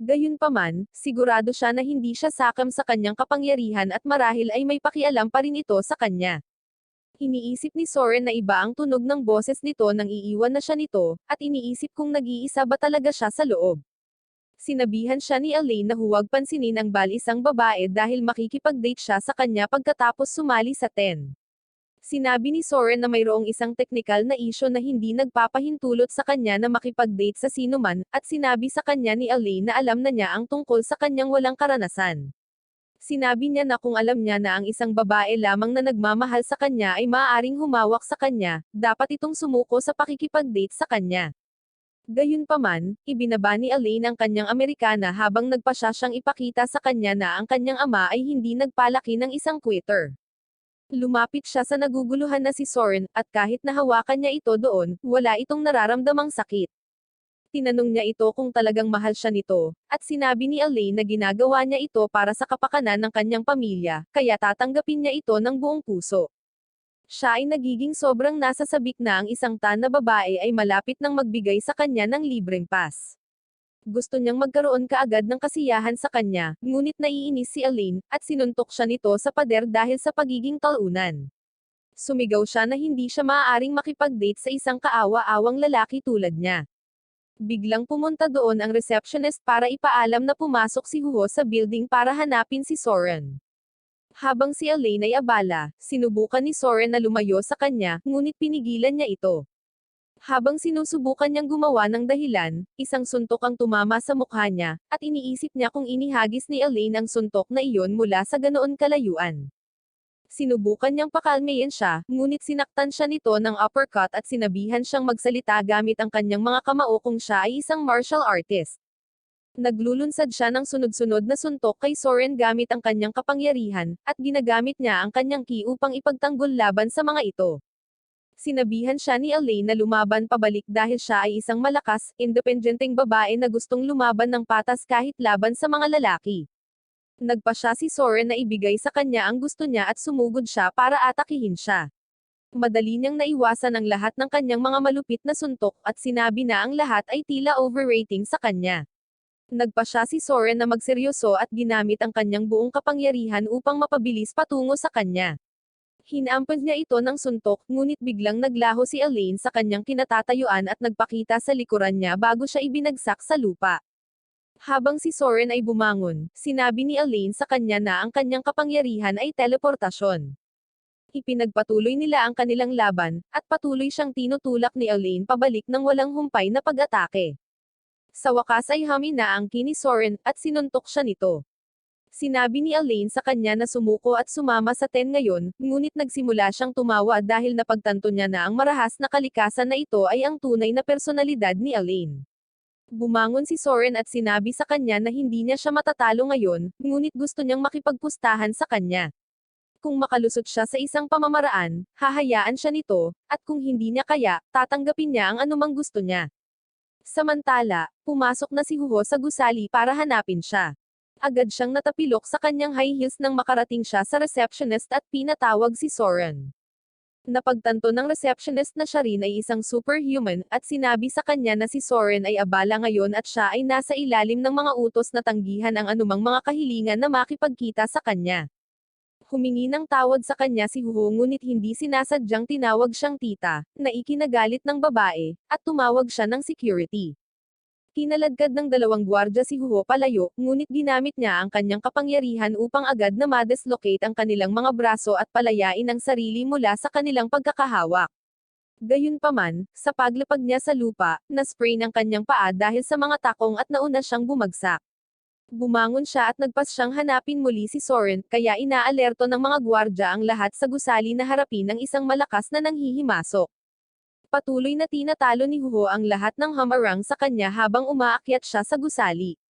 Gayunpaman, sigurado siya na hindi siya sakam sa kanyang kapangyarihan at marahil ay may pakialam pa rin ito sa kanya. Iniisip ni Soren na iba ang tunog ng boses nito nang iiwan na siya nito, at iniisip kung nag-iisa ba talaga siya sa loob. Sinabihan siya ni Elaine na huwag pansinin ang balisang babae dahil makikipag-date siya sa kanya pagkatapos sumali sa 10. Sinabi ni Soren na mayroong isang teknikal na isyo na hindi nagpapahintulot sa kanya na makipag-date sa sinuman, at sinabi sa kanya ni Elaine na alam na niya ang tungkol sa kanyang walang karanasan. Sinabi niya na kung alam niya na ang isang babae lamang na nagmamahal sa kanya ay maaaring humawak sa kanya, dapat itong sumuko sa pakikipag-date sa kanya. Gayunpaman, ibinaba ni Elaine ang kanyang Amerikana habang nagpasya siyang ipakita sa kanya na ang kanyang ama ay hindi nagpalaki ng isang quitter. Lumapit siya sa naguguluhan na si Soren, at kahit nahawakan niya ito doon, wala itong nararamdamang sakit. Tinanong niya ito kung talagang mahal siya nito, at sinabi ni Elaine na ginagawa niya ito para sa kapakanan ng kanyang pamilya, kaya tatanggapin niya ito ng buong puso. Siya ay nagiging sobrang nasasabik na ang isang tan na babae ay malapit nang magbigay sa kanya ng libreng pass. Gusto niyang magkaroon kaagad ng kasiyahan sa kanya, ngunit naiinis si Elaine, at sinuntok siya nito sa pader dahil sa pagiging talunan. Sumigaw siya na hindi siya maaaring makipag-date sa isang kaawa-awang lalaki tulad niya. Biglang pumunta doon ang receptionist para ipaalam na pumasok si Hugo sa building para hanapin si Soren. Habang si Elaine ay abala, sinubukan ni Soren na lumayo sa kanya, ngunit pinigilan niya ito. Habang sinusubukan niyang gumawa ng dahilan, isang suntok ang tumama sa mukha niya, at iniisip niya kung inihagis ni Elaine ang suntok na iyon mula sa ganoon kalayuan. Sinubukan niyang pakalmayin siya, ngunit sinaktan siya nito ng uppercut at sinabihan siyang magsalita gamit ang kanyang mga kamao kung siya ay isang martial artist. Naglulunsad siya ng sunod-sunod na suntok kay Soren gamit ang kanyang kapangyarihan, at ginagamit niya ang kanyang ki upang ipagtanggol laban sa mga ito. Sinabihan siya ni Elaine na lumaban pabalik dahil siya ay isang malakas, independenteng babae na gustong lumaban ng patas kahit laban sa mga lalaki. Nagpa siya si Soren na ibigay sa kanya ang gusto niya at sumugod siya para atakihin siya. Madali niyang naiwasan ang lahat ng kanyang mga malupit na suntok at sinabi na ang lahat ay tila overrating sa kanya. Nagpa siya si Soren na magseryoso at ginamit ang kanyang buong kapangyarihan upang mapabilis patungo sa kanya. Hinampad niya ito ng suntok, ngunit biglang naglaho si Elaine sa kanyang kinatatayuan at nagpakita sa likuran niya bago siya ibinagsak sa lupa. Habang si Soren ay bumangon, sinabi ni Elaine sa kanya na ang kanyang kapangyarihan ay teleportasyon. Ipinagpatuloy nila ang kanilang laban, at patuloy siyang tinutulak ni Elaine pabalik ng walang humpay na pag-atake. Sa wakas ay humina ang ki ni Soren, at sinuntok siya nito. Sinabi ni Elaine sa kanya na sumuko at sumama sa ten ngayon, ngunit nagsimula siyang tumawa dahil napagtanto niya na ang marahas na kalikasan na ito ay ang tunay na personalidad ni Elaine. Bumangon si Soren at sinabi sa kanya na hindi niya siya matatalo ngayon, ngunit gusto niyang makipagpustahan sa kanya. Kung makalusot siya sa isang pamamaraan, hahayaan siya nito, at kung hindi niya kaya, tatanggapin niya ang anumang gusto niya. Samantala, pumasok na si Hugo sa gusali para hanapin siya. Agad siyang natapilok sa kanyang high heels nang makarating siya sa receptionist at pinatawag si Soren. Napagtanto ng receptionist na siya rin ay isang superhuman, at sinabi sa kanya na si Soren ay abala ngayon at siya ay nasa ilalim ng mga utos na tanggihan ang anumang mga kahilingan na makipagkita sa kanya. Humingi ng tawad sa kanya si Hugo ngunit hindi sinasadyang tinawag siyang tita, na ikinagalit ng babae, at tumawag siya ng security. Kinaladkad ng dalawang gwardya si Hugo palayo, ngunit ginamit niya ang kanyang kapangyarihan upang agad na ma-dislocate ang kanilang mga braso at palayain ang sarili mula sa kanilang pagkakahawak. Gayunpaman, sa paglapag niya sa lupa, na-sprain ang kanyang paa dahil sa mga takong at nauna siyang bumagsak. Bumangon siya at nagpas siyang hanapin muli si Soren, kaya inaalerto ng mga gwardya ang lahat sa gusali na harapin ng isang malakas na nanghihimasok. Patuloy na tinatalo ni Hugo ang lahat ng hamarang sa kanya habang umaakyat siya sa gusali.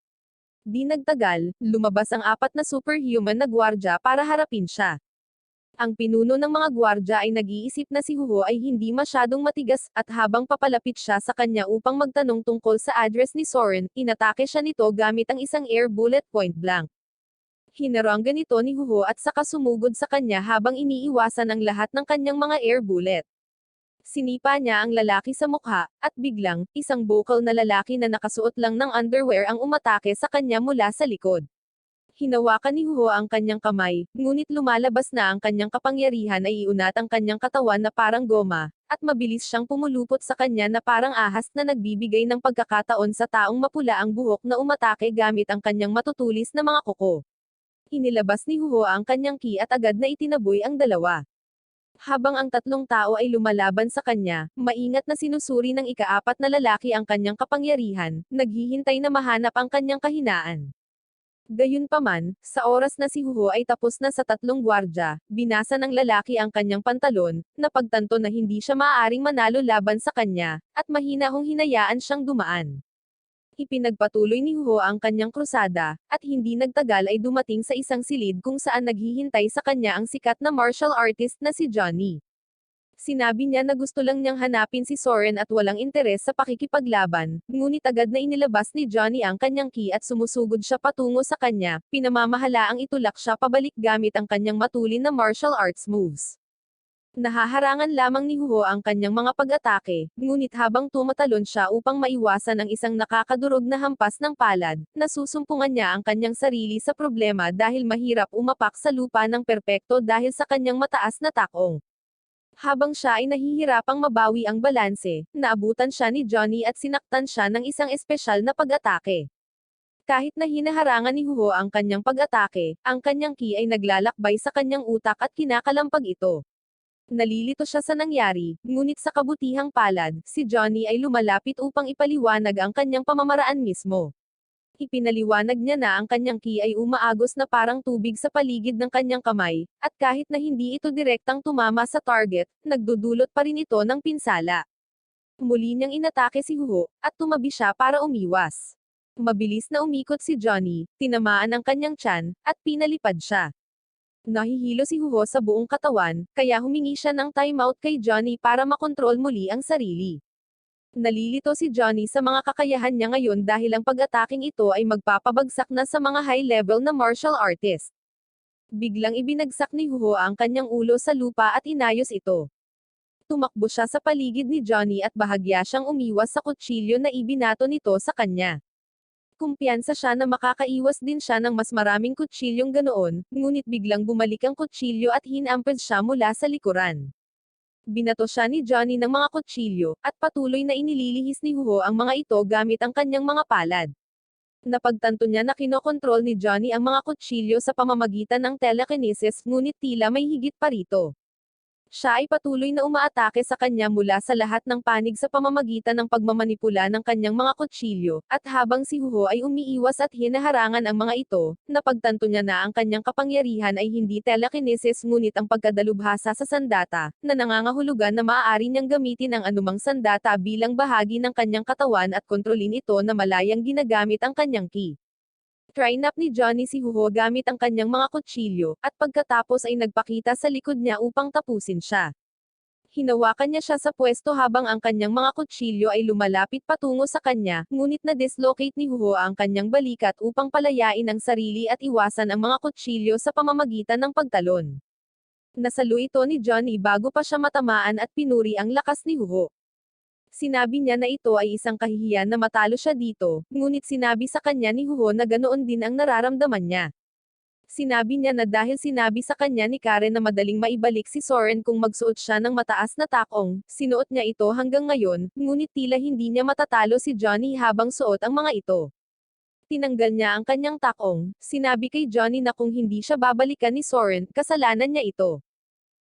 Di nagtagal, lumabas ang apat na superhuman na gwardya para harapin siya. Ang pinuno ng mga gwardya ay nag-iisip na si Hugo ay hindi masyadong matigas, at habang papalapit siya sa kanya upang magtanong tungkol sa address ni Soren, inatake siya nito gamit ang isang air bullet point blank. Hinaranggan nito ni Hugo at saka sumugod sa kanya habang iniiwasan ang lahat ng kanyang mga air bullet. Sinipa niya ang lalaki sa mukha, at biglang, isang bokal na lalaki na nakasuot lang ng underwear ang umatake sa kanya mula sa likod. Hinawakan ni Hugo ang kanyang kamay, ngunit lumalabas na ang kanyang kapangyarihan ay iunat ang kanyang katawan na parang goma, at mabilis siyang pumulupot sa kanya na parang ahas na nagbibigay ng pagkakataon sa taong mapula ang buhok na umatake gamit ang kanyang matutulis na mga kuko. Inilabas ni Hugo ang kanyang ki at agad na itinaboy ang dalawa. Habang ang tatlong tao ay lumalaban sa kanya, maingat na sinusuri ng ikaapat na lalaki ang kanyang kapangyarihan, naghihintay na mahanap ang kanyang kahinaan. Gayunpaman, sa oras na si Hugo ay tapos na sa tatlong gwardya, binasa ng lalaki ang kanyang pantalon, napagtanto na hindi siya maaaring manalo laban sa kanya, at mahinahong hinayaan siyang dumaan. Ipinagpatuloy ni Hugo ang kanyang krusada, at hindi nagtagal ay dumating sa isang silid kung saan naghihintay sa kanya ang sikat na martial artist na si Johnny. Sinabi niya na gusto lang niyang hanapin si Soren at walang interes sa pakikipaglaban, ngunit agad na inilabas ni Johnny ang kanyang key at sumusugod siya patungo sa kanya, pinamamahalaang itulak siya pabalik gamit ang kanyang matulin na martial arts moves. Nahaharangan lamang ni Huho ang kanyang mga pag-atake, ngunit habang tumatalon siya upang maiwasan ang isang nakakadurog na hampas ng palad, nasusumpungan niya ang kanyang sarili sa problema dahil mahirap umapak sa lupa ng perpekto dahil sa kanyang mataas na takong. Habang siya ay nahihirapang mabawi ang balanse, naabutan siya ni Johnny at sinaktan siya ng isang espesyal na pag-atake. Kahit na hinaharangan ni Huho ang kanyang pag-atake, ang kanyang ki ay naglalakbay sa kanyang utak at kinakalampag ito. Nalilito siya sa nangyari, ngunit sa kabutihang palad, si Johnny ay lumalapit upang ipaliwanag ang kanyang pamamaraan mismo. Ipinaliwanag niya na ang kanyang ki ay umaagos na parang tubig sa paligid ng kanyang kamay, at kahit na hindi ito direktang tumama sa target, nagdudulot pa rin ito ng pinsala. Muli niyang inatake si Huho, at tumabi siya para umiwas. Mabilis na umikot si Johnny, tinamaan ang kanyang tiyan, at pinalipad siya. Nahihilo si Huho sa buong katawan, kaya humingi siya ng timeout kay Johnny para makontrol muli ang sarili. Nalilito si Johnny sa mga kakayahan niya ngayon dahil ang pag-ataking ito ay magpapabagsak na sa mga high-level na martial artist. Biglang ibinagsak ni Huho ang kanyang ulo sa lupa at inayos ito. Tumakbo siya sa paligid ni Johnny at bahagya siyang umiwas sa kutsilyo na ibinato nito sa kanya. Kumpiyansa siya na makakaiwas din siya ng mas maraming kutsilyong ganoon, ngunit biglang bumalik ang kutsilyo at hinamped siya mula sa likuran. Binato siya ni Johnny ng mga kutsilyo, at patuloy na inililihis ni Huho ang mga ito gamit ang kanyang mga palad. Napagtanto niya na kinokontrol ni Johnny ang mga kutsilyo sa pamamagitan ng telekinesis ngunit tila may higit pa rito. Siya ay patuloy na umaatake sa kanya mula sa lahat ng panig sa pamamagitan ng pagmamanipula ng kanyang mga kutsilyo, at habang si Huho ay umiiwas at hinaharangan ang mga ito, napagtanto niya na ang kanyang kapangyarihan ay hindi telekinesis ngunit ang pagkadalubhasa sa sandata, na nangangahulugan na maaari niyang gamitin ang anumang sandata bilang bahagi ng kanyang katawan at kontrolin ito na malayang ginagamit ang kanyang ki. Trinap ni Johnny si Huho gamit ang kanyang mga kutsilyo, at pagkatapos ay nagpakita sa likod niya upang tapusin siya. Hinawakan niya siya sa pwesto habang ang kanyang mga kutsilyo ay lumalapit patungo sa kanya, ngunit na-dislocate ni Huho ang kanyang balikat upang palayain ang sarili at iwasan ang mga kutsilyo sa pamamagitan ng pagtalon. Nasalo ito ni Johnny bago pa siya matamaan at pinuri ang lakas ni Huho. Sinabi niya na ito ay isang kahihiyan na matalo siya dito, ngunit sinabi sa kanya ni Huho na ganoon din ang nararamdaman niya. Sinabi niya na dahil sinabi sa kanya ni Karen na madaling maibalik si Soren kung magsuot siya ng mataas na takong, sinuot niya ito hanggang ngayon, ngunit tila hindi niya matatalo si Johnny habang suot ang mga ito. Tinanggal niya ang kanyang takong, sinabi kay Johnny na kung hindi siya babalikan ni Soren, kasalanan niya ito.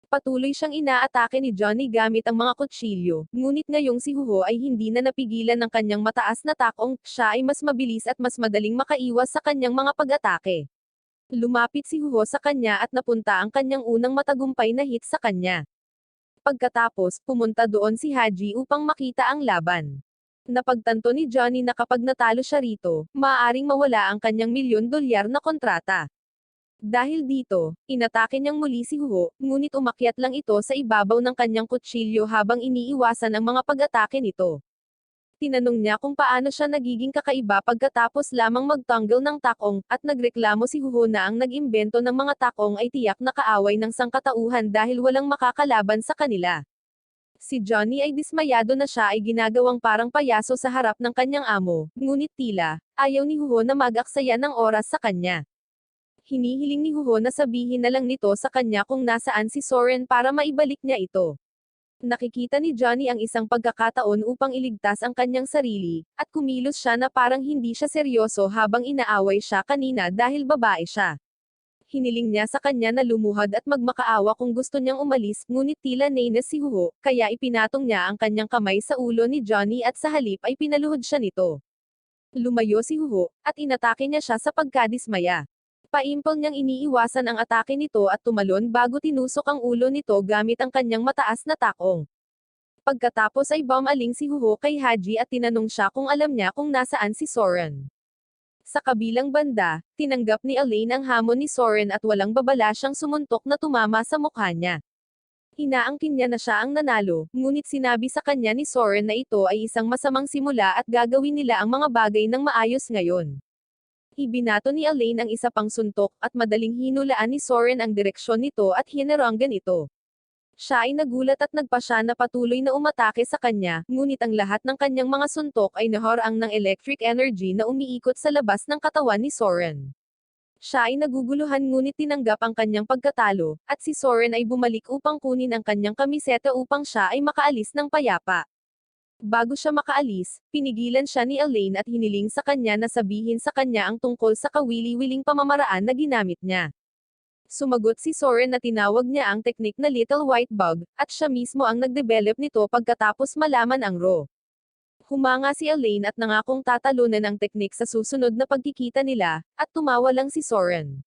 Patuloy siyang inaatake ni Johnny gamit ang mga kutsilyo, ngunit ngayong si Huho ay hindi na napigilan ng kanyang mataas na takong, siya ay mas mabilis at mas madaling makaiwas sa kanyang mga pag-atake. Lumapit si Huho sa kanya at napunta ang kanyang unang matagumpay na hit sa kanya. Pagkatapos, pumunta doon si Haji upang makita ang laban. Napagtanto ni Johnny na kapag natalo siya rito, maaaring mawala ang kanyang $1,000,000 na kontrata. Dahil dito, inatake niyang muli si Huho, ngunit umakyat lang ito sa ibabaw ng kanyang kutsilyo habang iniiwasan ang mga pag-atake nito. Tinanong niya kung paano siya nagiging kakaiba pagkatapos lamang magtanggol ng takong, at nagreklamo si Huho na ang nag-imbento ng mga takong ay tiyak na kaaway ng sangkatauhan dahil walang makakalaban sa kanila. Si Johnny ay dismayado na siya ay ginagawang parang payaso sa harap ng kanyang amo, ngunit tila, ayaw ni Huho na mag-aksaya ng oras sa kanya. Hinihiling ni Huho na sabihin na lang nito sa kanya kung nasaan si Soren para maibalik niya ito. Nakikita ni Johnny ang isang pagkakataon upang iligtas ang kanyang sarili, at kumilos siya na parang hindi siya seryoso habang inaaway siya kanina dahil babae siya. Hiniling niya sa kanya na lumuhad at magmakaawa kung gusto niyang umalis, ngunit tila nainis si Huho, kaya ipinatong niya ang kanyang kamay sa ulo ni Johnny at sa halip ay pinaluhod siya nito. Lumayo si Huho, at inatake niya siya sa pagkadismaya. Paimpol niyang iniiwasan ang atake nito at tumalon bago tinusok ang ulo nito gamit ang kanyang mataas na takong. Pagkatapos ay bumaling si Huho kay Haji at tinanong siya kung alam niya kung nasaan si Soren. Sa kabilang banda, tinanggap ni Elaine ang hamon ni Soren at walang babala siyang sumuntok na tumama sa mukha niya. Inaangkin niya na siya ang nanalo, ngunit sinabi sa kanya ni Soren na ito ay isang masamang simula at gagawin nila ang mga bagay ng maayos ngayon. Ibinato ni Elaine ang isa pang suntok at madaling hinulaan ni Soren ang direksyon nito at hinaranggan ito. Siya ay nagulat at nagpasya na patuloy na umatake sa kanya, ngunit ang lahat ng kanyang mga suntok ay naharang ng electric energy na umiikot sa labas ng katawan ni Soren. Siya ay naguguluhan ngunit tinanggap ang kanyang pagkatalo, at si Soren ay bumalik upang kunin ang kanyang kamiseta upang siya ay makaalis ng payapa. Bago siya makaalis, pinigilan siya ni Elaine at hiniling sa kanya na sabihin sa kanya ang tungkol sa kawili-wiling pamamaraan na ginamit niya. Sumagot si Soren na tinawag niya ang teknik na Little White Bug, at siya mismo ang nagdevelop nito pagkatapos malaman ang Raw. Humanga si Elaine at nangakong tatalunan ang teknik sa susunod na pagkikita nila, at tumawa lang si Soren.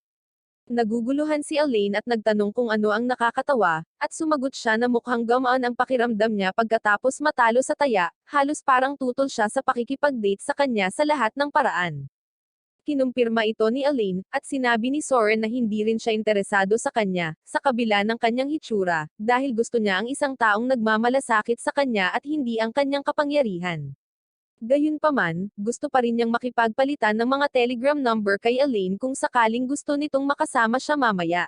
Naguguluhan si Elaine at nagtanong kung ano ang nakakatawa, at sumagot siya na mukhang gumaan ang pakiramdam niya pagkatapos matalo sa taya, halos parang tutol siya sa pakikipag-date sa kanya sa lahat ng paraan. Kinumpirma ito ni Elaine, at sinabi ni Soren na hindi rin siya interesado sa kanya, sa kabila ng kanyang hitsura, dahil gusto niya ang isang taong nagmamalasakit sa kanya at hindi ang kanyang kapangyarihan. Gayunpaman, gusto pa rin niyang makipagpalitan ng mga telegram number kay Elaine kung sakaling gusto nitong makasama siya mamaya.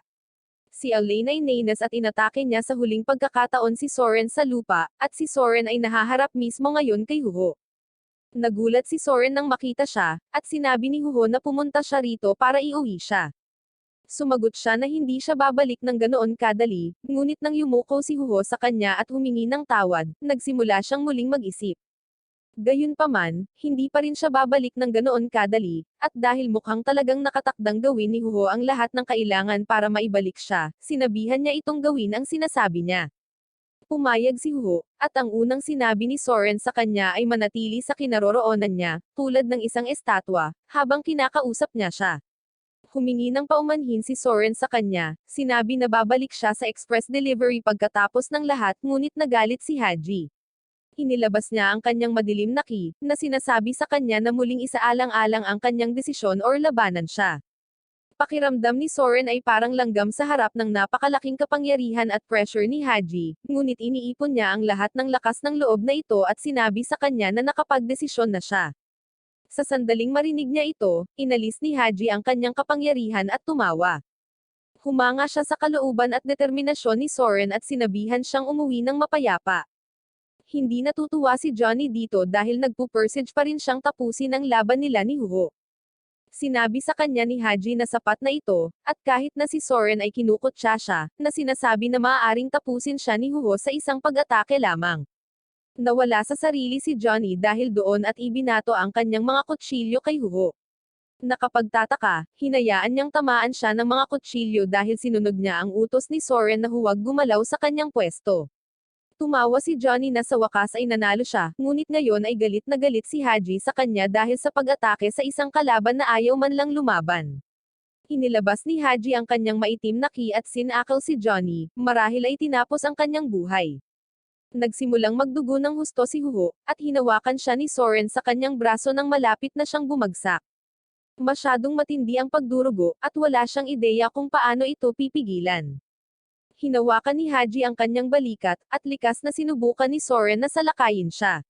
Si Elaine ay nainas at inatake niya sa huling pagkakataon si Soren sa lupa, at si Soren ay nahaharap mismo ngayon kay Huho. Nagulat si Soren nang makita siya, at sinabi ni Huho na pumunta siya rito para iuwi siya. Sumagot siya na hindi siya babalik ng ganoon kadali, ngunit nang yumuko si Huho sa kanya at humingi ng tawad, nagsimula siyang muling mag-isip. Gayunpaman, hindi pa rin siya babalik ng ganoon kadali, at dahil mukhang talagang nakatakdang gawin ni Huho ang lahat ng kailangan para maibalik siya, sinabihan niya itong gawin ang sinasabi niya. Pumayag si Huho, at ang unang sinabi ni Soren sa kanya ay manatili sa kinaroroonan niya, tulad ng isang estatwa, habang kinakausap niya siya. Humingi ng paumanhin si Soren sa kanya, sinabi na babalik siya sa express delivery pagkatapos ng lahat ngunit nagalit si Haji. Inilabas niya ang kanyang madilim na key, na sinasabi sa kanya na muling isaalang-alang ang kanyang desisyon or labanan siya. Pakiramdam ni Soren ay parang langgam sa harap ng napakalaking kapangyarihan at pressure ni Haji, ngunit iniipon niya ang lahat ng lakas ng loob na ito at sinabi sa kanya na nakapagdesisyon na siya. Sa sandaling marinig niya ito, inalis ni Haji ang kanyang kapangyarihan at tumawa. Humanga siya sa kalooban at determinasyon ni Soren at sinabihan siyang umuwi ng mapayapa. Hindi natutuwa si Johnny dito dahil nagpupursige pa rin siyang tapusin ang laban nila ni Huho. Sinabi sa kanya ni Haji na sapat na ito, at kahit na si Soren ay kinukutya siya, na sinasabi na maaaring tapusin siya ni Huho sa isang pag-atake lamang. Nawala sa sarili si Johnny dahil doon at ibinato ang kanyang mga kutsilyo kay Huho. Nakapagtataka, hinayaan niyang tamaan siya ng mga kutsilyo dahil sinunod niya ang utos ni Soren na huwag gumalaw sa kanyang pwesto. Tumawa si Johnny na sa wakas ay nanalo siya, ngunit ngayon ay galit na galit si Haji sa kanya dahil sa pag-atake sa isang kalaban na ayaw man lang lumaban. Inilabas ni Haji ang kanyang maitim na ki at sinakal si Johnny, marahil ay tinapos ang kanyang buhay. Nagsimulang magdugo ng husto si Huho, at hinawakan siya ni Soren sa kanyang braso nang malapit na siyang bumagsak. Masyadong matindi ang pagdurugo, at wala siyang ideya kung paano ito pipigilan. Hinawakan ni Haji ang kanyang balikat, at likas na sinubukan ni Soren na salakayin siya.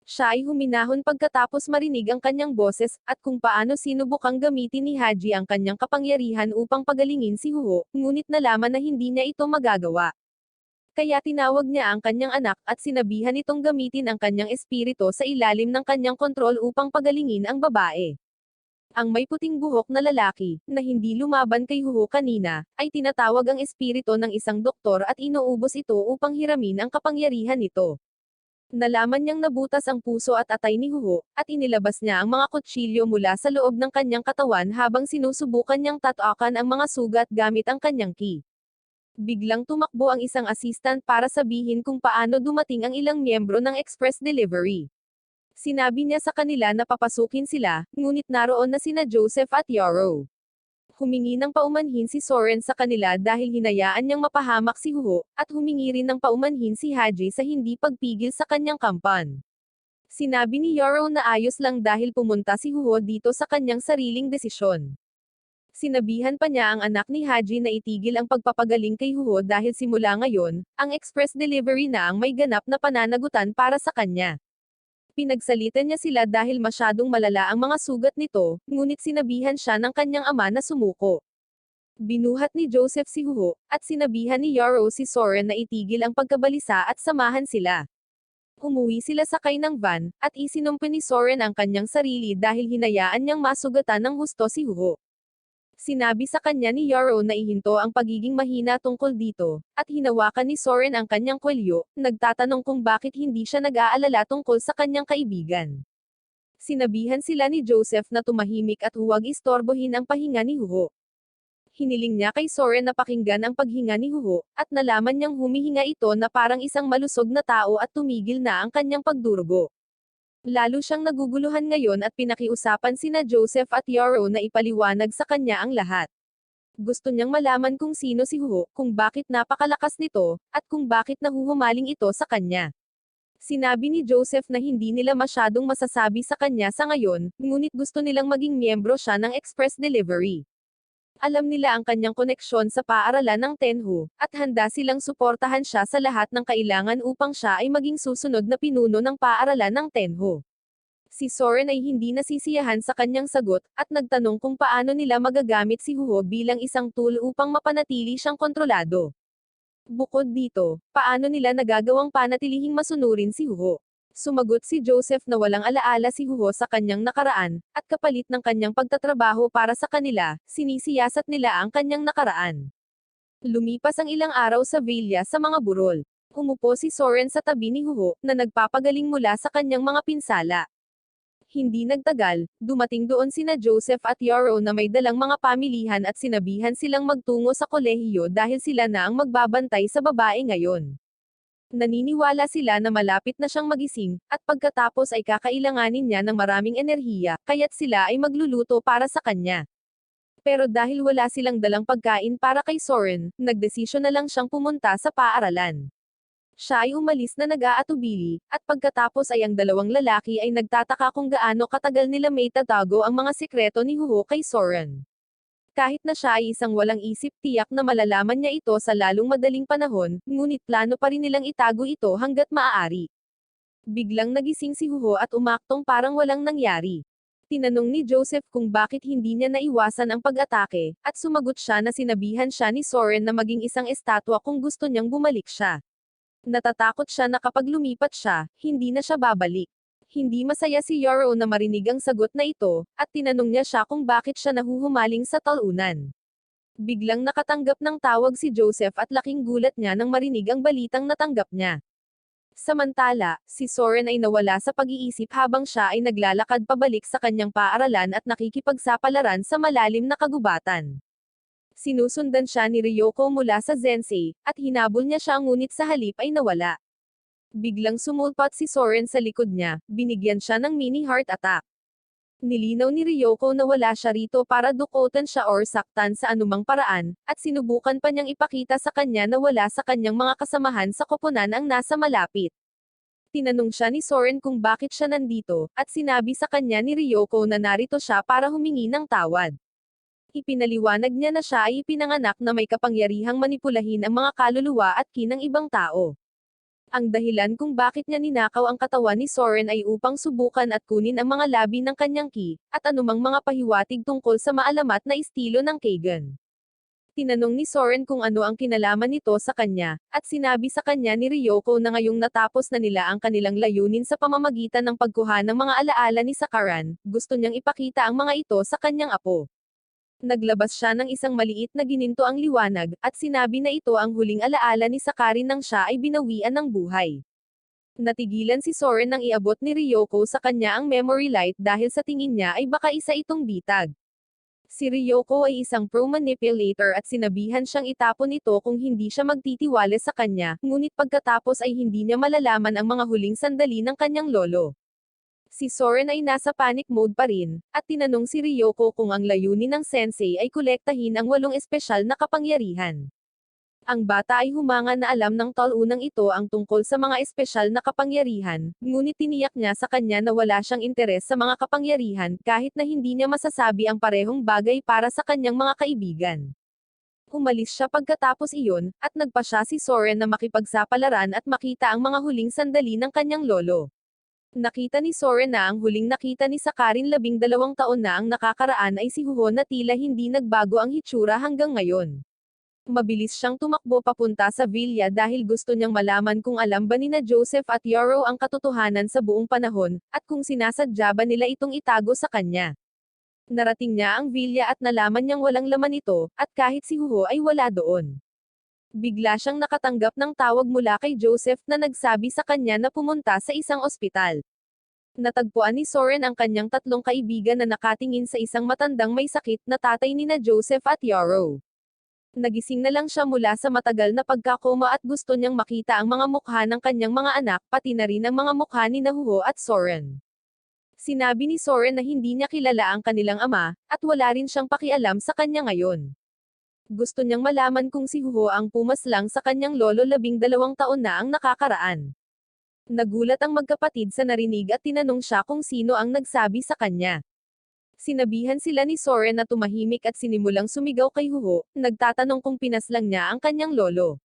Siya ay huminahon pagkatapos marinig ang kanyang boses, at kung paano sinubukang gamitin ni Haji ang kanyang kapangyarihan upang pagalingin si Huho, ngunit nalaman na hindi niya ito magagawa. Kaya tinawag niya ang kanyang anak, at sinabihan itong gamitin ang kanyang espiritu sa ilalim ng kanyang kontrol upang pagalingin ang babae. Ang may puting buhok na lalaki, na hindi lumaban kay Huho kanina, ay tinatawag ang espiritu ng isang doktor at inuubos ito upang hiramin ang kapangyarihan nito. Nalaman niyang nabutas ang puso at atay ni Huho, at inilabas niya ang mga kutsilyo mula sa loob ng kanyang katawan habang sinusubukan niyang tatakan ang mga sugat gamit ang kanyang ki. Biglang tumakbo ang isang assistant para sabihin kung paano dumating ang ilang miyembro ng express delivery. Sinabi niya sa kanila na papasukin sila, ngunit naroon na sina Joseph at Yarrow. Humingi ng paumanhin si Soren sa kanila dahil hinayaan niyang mapahamak si Huho, at humingi rin ng paumanhin si Haji sa hindi pagpigil sa kanyang kampan. Sinabi ni Yarrow na ayos lang dahil pumunta si Huho dito sa kanyang sariling desisyon. Sinabihan pa niya ang anak ni Haji na itigil ang pagpapagaling kay Huho dahil simula ngayon, ang express delivery na ang may ganap na pananagutan para sa kanya. Pinagsalitan niya sila dahil masyadong malala ang mga sugat nito, ngunit sinabihan siya ng kanyang ama na sumuko. Binuhat ni Joseph si Huho, at sinabihan ni Yarrow si Soren na itigil ang pagkabalisa at samahan sila. Umuwi sila sakay ng van, at isinumpa ni Soren ang kanyang sarili dahil hinayaan niyang masugatan ng husto si Huho. Sinabi sa kanya ni Yarrow na ihinto ang pagiging mahina tungkol dito, at hinawakan ni Soren ang kanyang kwelyo, nagtatanong kung bakit hindi siya nag-aalala tungkol sa kanyang kaibigan. Sinabihan sila ni Joseph na tumahimik at huwag istorbohin ang pahinga ni Huho. Hiniling niya kay Soren na pakinggan ang paghinga ni Huho, at nalaman niyang humihinga ito na parang isang malusog na tao at tumigil na ang kanyang pagdurugo. Lalo siyang naguguluhan ngayon at pinakiusapan sina Joseph at Yarrow na ipaliwanag sa kanya ang lahat. Gusto niyang malaman kung sino si Huho, kung bakit napakalakas nito, at kung bakit nahuhumaling ito sa kanya. Sinabi ni Joseph na hindi nila masyadong masasabi sa kanya sa ngayon, ngunit gusto nilang maging miyembro siya ng express delivery. Alam nila ang kanyang koneksyon sa paaralan ng Tenhu, at handa silang suportahan siya sa lahat ng kailangan upang siya ay maging susunod na pinuno ng paaralan ng Tenhu. Si Soren ay hindi nasisiyahan sa kanyang sagot, at nagtanong kung paano nila magagamit si Huho bilang isang tool upang mapanatili siyang kontrolado. Bukod dito, paano nila nagagawang panatilihing masunurin si Huho? Sumagot si Joseph na walang alaala si Huho sa kanyang nakaraan, at kapalit ng kanyang pagtatrabaho para sa kanila, sinisiyasat nila ang kanyang nakaraan. Lumipas ang ilang araw sa villa sa mga burol. Umupo si Soren sa tabi ni Huho, na nagpapagaling mula sa kanyang mga pinsala. Hindi nagtagal, dumating doon sina Joseph at Yarrow na may dalang mga pamilihan at sinabihan silang magtungo sa kolehiyo dahil sila na ang magbabantay sa babae ngayon. Naniniwala sila na malapit na siyang magising, at pagkatapos ay kakailanganin niya ng maraming enerhiya, kaya't sila ay magluluto para sa kanya. Pero dahil wala silang dalang pagkain para kay Soren, nagdesisyon na lang siyang pumunta sa paaralan. Siya ay umalis na nag-aatubili, at pagkatapos ay ang dalawang lalaki ay nagtataka kung gaano katagal nila may tatago ang mga sikreto ni Huho kay Soren. Kahit na siya ay isang walang isip, tiyak na malalaman niya ito sa lalong madaling panahon, ngunit plano pa rin nilang itago ito hanggat maaari. Biglang nagising si Huho at umaktong parang walang nangyari. Tinanong ni Joseph kung bakit hindi niya naiwasan ang pag-atake, at sumagot siya na sinabihan siya ni Soren na maging isang estatwa kung gusto niyang bumalik siya. Natatakot siya na kapag lumipat siya, hindi na siya babalik. Hindi masaya si Yarrow na marinig ang sagot na ito, at tinanong niya siya kung bakit siya nahuhumaling sa talunan. Biglang nakatanggap ng tawag si Joseph at laking gulat niya nang marinig ang balitang natanggap niya. Samantala, si Soren ay nawala sa pag-iisip habang siya ay naglalakad pabalik sa kanyang paaralan at nakikipagsapalaran sa malalim na kagubatan. Sinusundan siya ni Ryoko mula sa Zensei, at hinabol niya siya ngunit sa halip ay nawala. Biglang sumulpat si Soren sa likod niya, binigyan siya ng mini heart attack. Nilinaw ni Ryoko na wala siya rito para dukotan siya or saktan sa anumang paraan, at sinubukan pa niyang ipakita sa kanya na wala sa kanyang mga kasamahan sa koponan ang nasa malapit. Tinanong siya ni Soren kung bakit siya nandito, at sinabi sa kanya ni Ryoko na narito siya para humingi ng tawad. Ipinaliwanag niya na siya ay ipinanganak na may kapangyarihang manipulahin ang mga kaluluwa at ki ng ibang tao. Ang dahilan kung bakit niya ninakaw ang katawan ni Soren ay upang subukan at kunin ang mga labi ng kanyang ki, at anumang mga pahiwatig tungkol sa maalamat na estilo ng Kagan. Tinanong ni Soren kung ano ang kinalaman nito sa kanya, at sinabi sa kanya ni Ryoko na ngayong natapos na nila ang kanilang layunin sa pamamagitan ng pagkuha ng mga alaala ni Sakaran, gusto niyang ipakita ang mga ito sa kanyang apo. Naglabas siya ng isang maliit na gininto ang liwanag, at sinabi na ito ang huling alaala ni Sakarin nang siya ay binawian ng buhay. Natigilan si Soren nang iabot ni Ryoko sa kanya ang memory light dahil sa tingin niya ay baka isa itong bitag. Si Ryoko ay isang pro-manipulator at sinabihan siyang itapon ito kung hindi siya magtitiwala sa kanya, ngunit pagkatapos ay hindi niya malalaman ang mga huling sandali ng kanyang lolo. Si Soren ay nasa panic mode pa rin, at tinanong si Ryoko kung ang layunin ng sensei ay kolektahin ang 8 espesyal na kapangyarihan. Ang bata ay humanga na alam ng talunang ito ang tungkol sa mga espesyal na kapangyarihan, ngunit tiniyak niya sa kanya na wala siyang interes sa mga kapangyarihan kahit na hindi niya masasabi ang parehong bagay para sa kanyang mga kaibigan. Umalis siya pagkatapos iyon, at nagpa siya si Soren na makipagsapalaran at makita ang mga huling sandali ng kanyang lolo. Nakita ni Soren na ang huling nakita ni Sakarin 12 taon na ang nakakaraan ay si Huho na tila hindi nagbago ang hitsura hanggang ngayon. Mabilis siyang tumakbo papunta sa villa dahil gusto niyang malaman kung alam ba nina Joseph at Yoro ang katotohanan sa buong panahon, at kung sinasadya ba nila itong itago sa kanya. Narating niya ang villa at nalaman niyang walang laman ito, at kahit si Huho ay wala doon. Bigla siyang nakatanggap ng tawag mula kay Joseph na nagsabi sa kanya na pumunta sa isang ospital. Natagpuan ni Soren ang kanyang 3 kaibigan na nakatingin sa isang matandang may sakit na tatay nina Joseph at Yoro. Nagising na lang siya mula sa matagal na pagkakoma at gusto niyang makita ang mga mukha ng kanyang mga anak pati na rin ang mga mukha ni Huho at Soren. Sinabi ni Soren na hindi niya kilala ang kanilang ama, at wala rin siyang pakialam sa kanya ngayon. Gusto niyang malaman kung si Huho ang pumaslang sa kanyang lolo 12 taon na ang nakakaraan. Nagulat ang magkapatid sa narinig at tinanong siya kung sino ang nagsabi sa kanya. Sinabihan sila ni Soren na tumahimik at sinimulang sumigaw kay Huho, nagtatanong kung pinaslang niya ang kanyang lolo.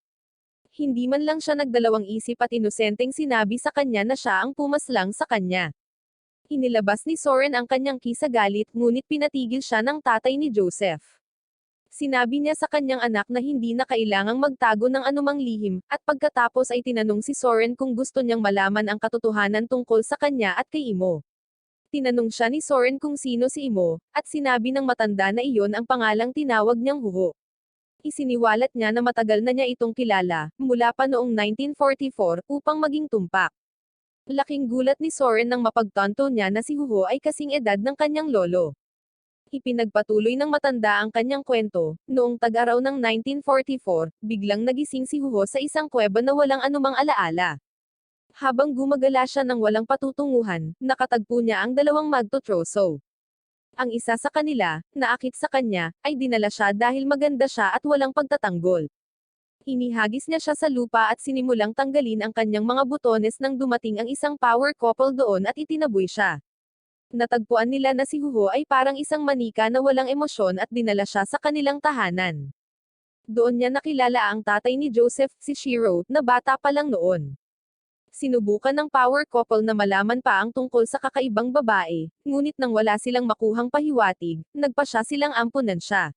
Hindi man lang siya nagdalawang isip at inosenteng sinabi sa kanya na siya ang pumaslang sa kanya. Inilabas ni Soren ang kanyang kisa galit ngunit pinatigil siya ng tatay ni Joseph. Sinabi niya sa kanyang anak na hindi na kailangang magtago ng anumang lihim, at pagkatapos ay tinanong si Soren kung gusto niyang malaman ang katotohanan tungkol sa kanya at kay Imo. Tinanong siya ni Soren kung sino si Imo, at sinabi ng matanda na iyon ang pangalang tinawag niyang Huho. Isiniwalat niya na matagal na niya itong kilala, mula pa noong 1944, upang maging tumpak. Laking gulat ni Soren nang mapagtanto niya na si Huho ay kasing edad ng kanyang lolo. Ipinagpatuloy ng matanda ang kanyang kwento, noong tag-araw ng 1944, biglang nagising si Huho sa isang kuweba na walang anumang alaala. Habang gumagala siya ng walang patutunguhan, nakatagpo niya ang 2 magtotroso. Ang isa sa kanila, na akit sa kanya, ay dinala siya dahil maganda siya at walang pagtatanggol. Inihagis niya siya sa lupa at sinimulang tanggalin ang kanyang mga butones nang dumating ang isang power couple doon at itinaboy siya. Natagpuan nila na si Huho ay parang isang manika na walang emosyon at dinala siya sa kanilang tahanan. Doon niya nakilala ang tatay ni Joseph, si Shiro, na bata pa lang noon. Sinubukan ng power couple na malaman pa ang tungkol sa kakaibang babae, ngunit nang wala silang makuhang pahiwatig, nagpa siya silang ampunan siya.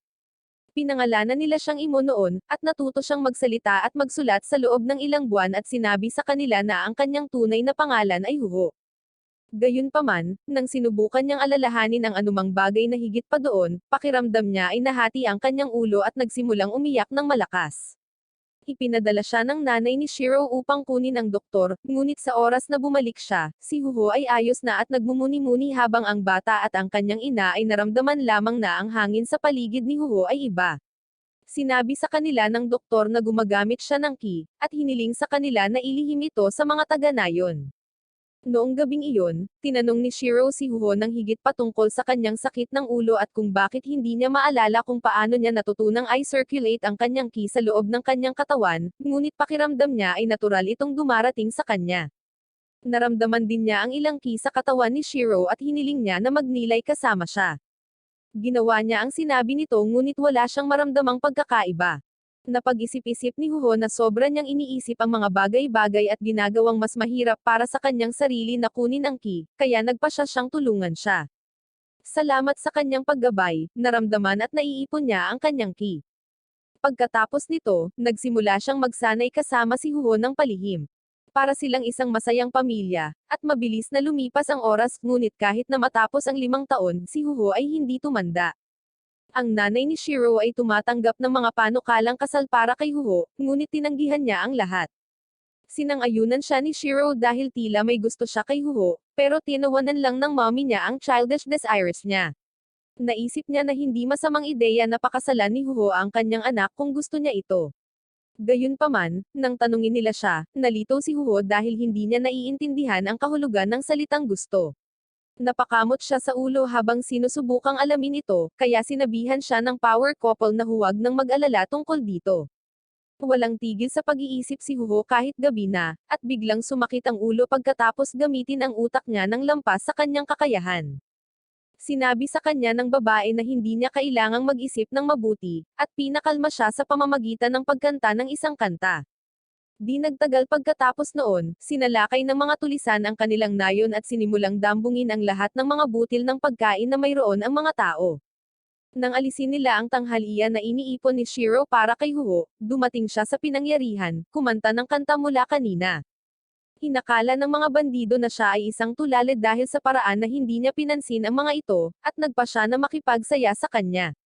Pinangalanan nila siyang Imo noon, at natuto siyang magsalita at magsulat sa loob ng ilang buwan at sinabi sa kanila na ang kanyang tunay na pangalan ay Huho. Gayunpaman, nang sinubukan niyang alalahanin ang anumang bagay na higit pa doon, pakiramdam niya ay nahati ang kanyang ulo at nagsimulang umiyak ng malakas. Ipinadala siya ng nanay ni Shiro upang kunin ang doktor, ngunit sa oras na bumalik siya, si Huho ay ayos na at nagmumuni-muni habang ang bata at ang kanyang ina ay naramdaman lamang na ang hangin sa paligid ni Huho ay iba. Sinabi sa kanila ng doktor na gumagamit siya ng ki, at hiniling sa kanila na ilihim ito sa mga taga-nayon. Noong gabing iyon, tinanong ni Shiro si Huho ng higit pa tungkol sa kanyang sakit ng ulo at kung bakit hindi niya maalala kung paano niya natutunang i-circulate ang kanyang ki sa loob ng kanyang katawan, ngunit pakiramdam niya ay natural itong dumarating sa kanya. Naramdaman din niya ang ilang ki sa katawan ni Shiro at hiniling niya na magnilay kasama siya. Ginawa niya ang sinabi nito ngunit wala siyang maramdamang pagkakaiba. Napag-isip-isip ni Huho na sobra niyang iniisip ang mga bagay-bagay at ginagawang mas mahirap para sa kanyang sarili na kunin ang ki, kaya nagpa siya siyang tulungan siya. Salamat sa kanyang paggabay, naramdaman at naiipon niya ang kanyang ki. Pagkatapos nito, nagsimula siyang magsanay kasama si Huho ng palihim. Para silang isang masayang pamilya, at mabilis na lumipas ang oras ngunit kahit na matapos ang 5 taon, si Huho ay hindi tumanda. Ang nanay ni Shiro ay tumatanggap ng mga panukalang kasal para kay Huho, ngunit tinanggihan niya ang lahat. Sinang-ayunan siya ni Shiro dahil tila may gusto siya kay Huho, pero tinawanan lang ng mommy niya ang childish desires niya. Naisip niya na hindi masamang ideya na pakasalan ni Huho ang kanyang anak kung gusto niya ito. Gayunpaman, nang tanungin nila siya, nalito si Huho dahil hindi niya naiintindihan ang kahulugan ng salitang gusto. Napakamot siya sa ulo habang sinusubukang alamin ito, kaya sinabihan siya ng power couple na huwag nang mag-alala tungkol dito. Walang tigil sa pag-iisip si Huho kahit gabi na, at biglang sumakit ang ulo pagkatapos gamitin ang utak niya ng lampas sa kanyang kakayahan. Sinabi sa kanya ng babae na hindi niya kailangang mag-isip ng mabuti, at pinakalma siya sa pamamagitan ng pagkanta ng isang kanta. Di nagtagal pagkatapos noon, sinalakay ng mga tulisan ang kanilang nayon at sinimulang dambungin ang lahat ng mga butil ng pagkain na mayroon ang mga tao. Nang alisin nila ang tanghalian na iniipon ni Shiro para kay Huho, dumating siya sa pinangyarihan, kumanta ng kanta mula kanina. Hinakala ng mga bandido na siya ay isang tulaled dahil sa paraan na hindi niya pinansin ang mga ito, at nagpa siya na makipagsaya sa kanya.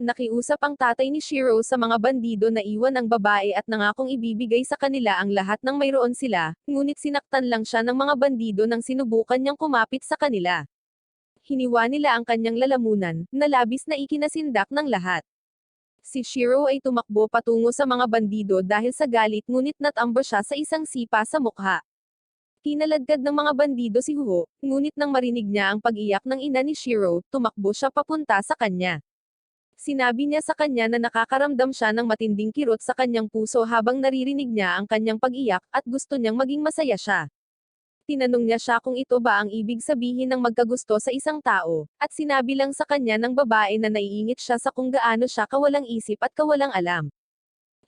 Nakiusap ang tatay ni Shiro sa mga bandido na iwan ang babae at nangakong ibibigay sa kanila ang lahat ng mayroon sila, ngunit sinaktan lang siya ng mga bandido nang sinubukan niyang kumapit sa kanila. Hiniwa nila ang kanyang lalamunan, na labis na ikinasindak ng lahat. Si Shiro ay tumakbo patungo sa mga bandido dahil sa galit ngunit natambo siya sa isang sipa sa mukha. Kinaladkad ng mga bandido si Huho, ngunit nang marinig niya ang pag-iyak ng ina ni Shiro, tumakbo siya papunta sa kanya. Sinabi niya sa kanya na nakakaramdam siya ng matinding kirot sa kanyang puso habang naririnig niya ang kanyang pag-iyak, at gusto niyang maging masaya siya. Tinanong niya siya kung ito ba ang ibig sabihin ng magkagusto sa isang tao, at sinabi lang sa kanya ng babae na naiingit siya sa kung gaano siya kawalang isip at kawalang alam.